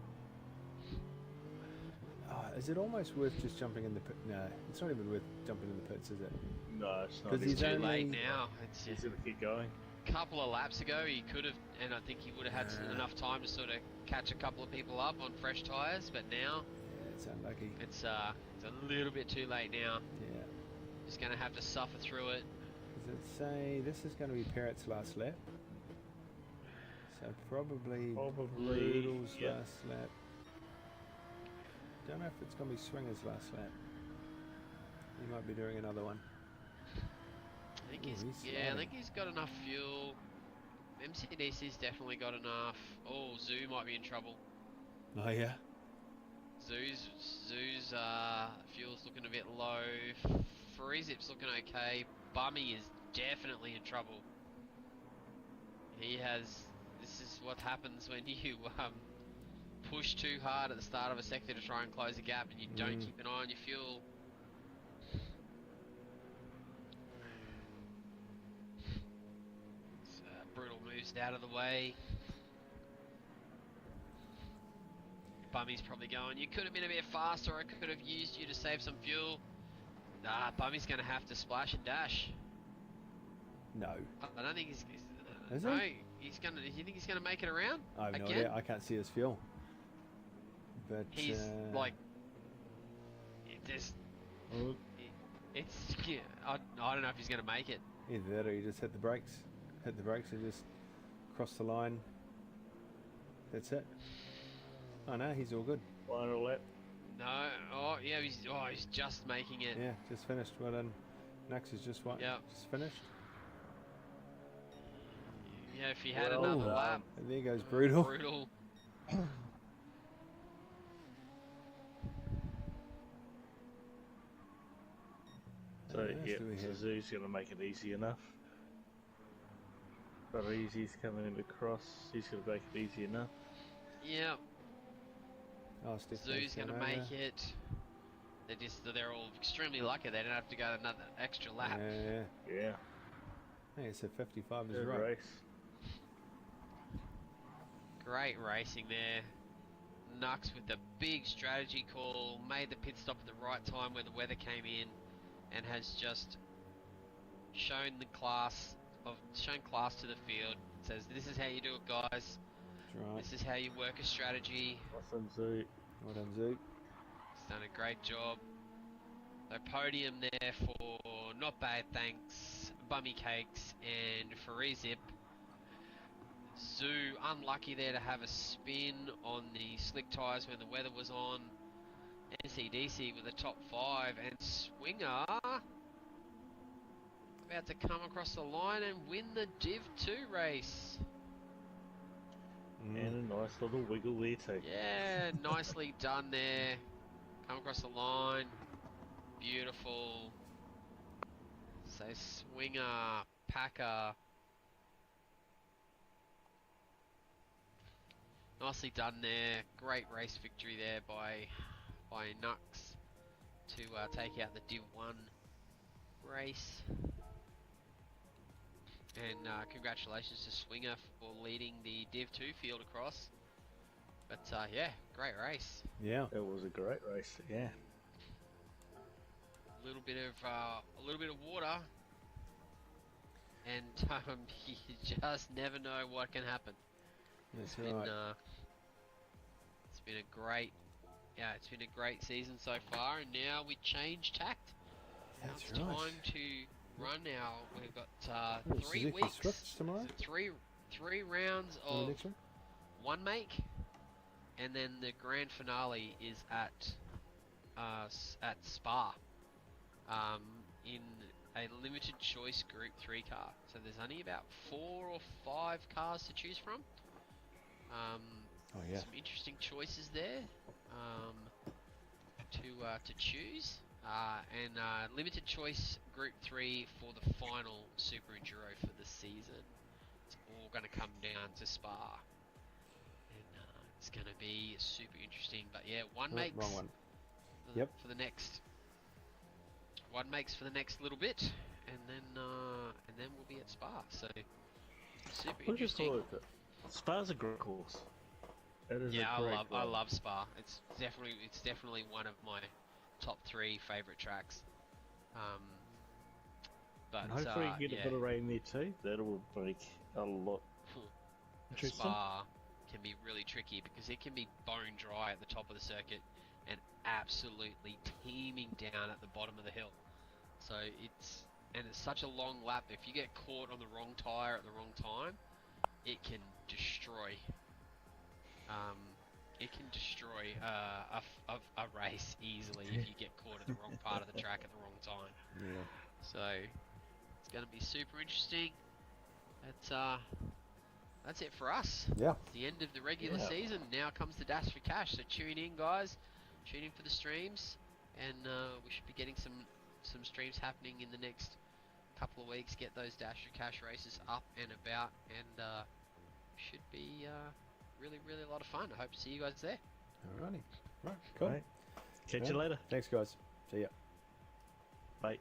Oh, is it almost worth just jumping in the pit? No, it's not even worth jumping in the pits, is it? No, it's not. 'Cause It's he's too only- late now. It's He's just going to keep going. a couple of laps ago he could have, and I think he would have had enough time to sort of catch a couple of people up on fresh tyres, but now Yeah, it's unlucky. it's a little bit too late now. Yeah. Just going to have to suffer through it. Does it say this is going to be Parrot's last lap? So probably Brutal's yeah. last lap. Don't know if it's going to be Swinger's last lap. He might be doing another one. I think Ooh, he's he's I sliding. think he's got enough fuel. MCDC's definitely got enough. Oh, Zoo might be in trouble. Oh yeah. Zoo's fuel's looking a bit low. Freezip's looking okay. Bummy is definitely in trouble. This is what happens when you push too hard at the start of a sector to try and close a gap and you don't keep an eye on your fuel. So, Brutal moves out of the way. Bummy's probably going, you could have been a bit faster, I could have used you to save some fuel. Nah, Bummy's going to have to splash and dash. No. I don't think he's Is no, he? he's going to, you think he's going to make it around? I have no Again? idea. I can't see his fuel. But He's like, it just, Oh, it's, yeah, I don't know if he's going to make it. either that or you just hit the brakes. Hit the brakes and just cross the line. That's it. Oh no, he's all good. final lap. No, yeah, he's just making it. Yeah, just finished. Well done. Nux is just Yeah. just finished. Yeah, if he had Well another done. lap. And there goes Brutal. Brutal. So, What else yeah, do we have? Zoo's going to make it easy enough. But Easy's coming in across. He's going to make it easy enough. Yeah, Oh, Steph Zoo's going to make it. They're all extremely lucky. They don't have to go another extra lap. Yeah. Yeah. I think it's a 55 is Good right. race. Great racing there. Nux with the big strategy call, made the pit stop at the right time where the weather came in, and has just shown class to the field. Says this is how you do it, guys. That's right. This is how you work a strategy. Awesome, Zoo. Well done, Zoot. He's done a great job. So podium there for Not Bad Thanks, Bummy Cakes, and Freezip. Zoo unlucky there to have a spin on the slick tyres when the weather was on. NCDC with a top 5, and Swinger about to come across the line and win the Div 2 race. And a nice little wiggle there too. Yeah, nicely done there. Come across the line. Beautiful. So Swinger, Packer. Nicely done there. Great race victory there by Nux to take out the Div 1 race. And congratulations to Swinger for leading the Div 2 field across. But yeah, great race. Yeah. It was a great race, yeah. A little bit of water, and you just never know what can happen. That's It's been right. it's been a great season so far, and now we change tact. Now That's it's right. time to run now. We've got Oh, 3 Suzuki weeks. Swifts tomorrow. So three rounds On the of next one. one make, and then the grand finale is at Spa, in a limited choice Group 3 car. So there's only about 4 or 5 cars to choose from. Oh yeah. Some interesting choices there to choose. And limited choice Group 3 for the final Super Enduro for the season. It's all going to come down to Spa. And it's going to be super interesting. But yeah, one makes wrong one. for the next. One makes for the next little bit, and then we'll be at Spa. So super What do you interesting. call it? Spa's a great course. It is Yeah, a great I run. love Spa. It's definitely one of my top 3 favorite tracks. But And hopefully you get yeah, a bit of rain there too. That will make a lot interesting. Spa can be really tricky because it can be bone dry at the top of the circuit and absolutely teeming down at the bottom of the hill. So it's such a long lap. If you get caught on the wrong tire at the wrong time, it can destroy. It can destroy a race easily if you get caught at the wrong part of the track at the wrong time. Yeah. So it's going to be super interesting. That's it for us. Yeah. It's the end of the regular Yeah. season. Now comes the Dash for Cash. So tune in, guys. Tune in for the streams, and we should be getting some streams happening in the next couple of weeks. Get those Dash for Cash races up and about, and should be really a lot of fun. I hope to see you guys there. Alrighty. Right. Cool. Right. Catch Yeah. you later. Thanks, guys. See ya. Bye.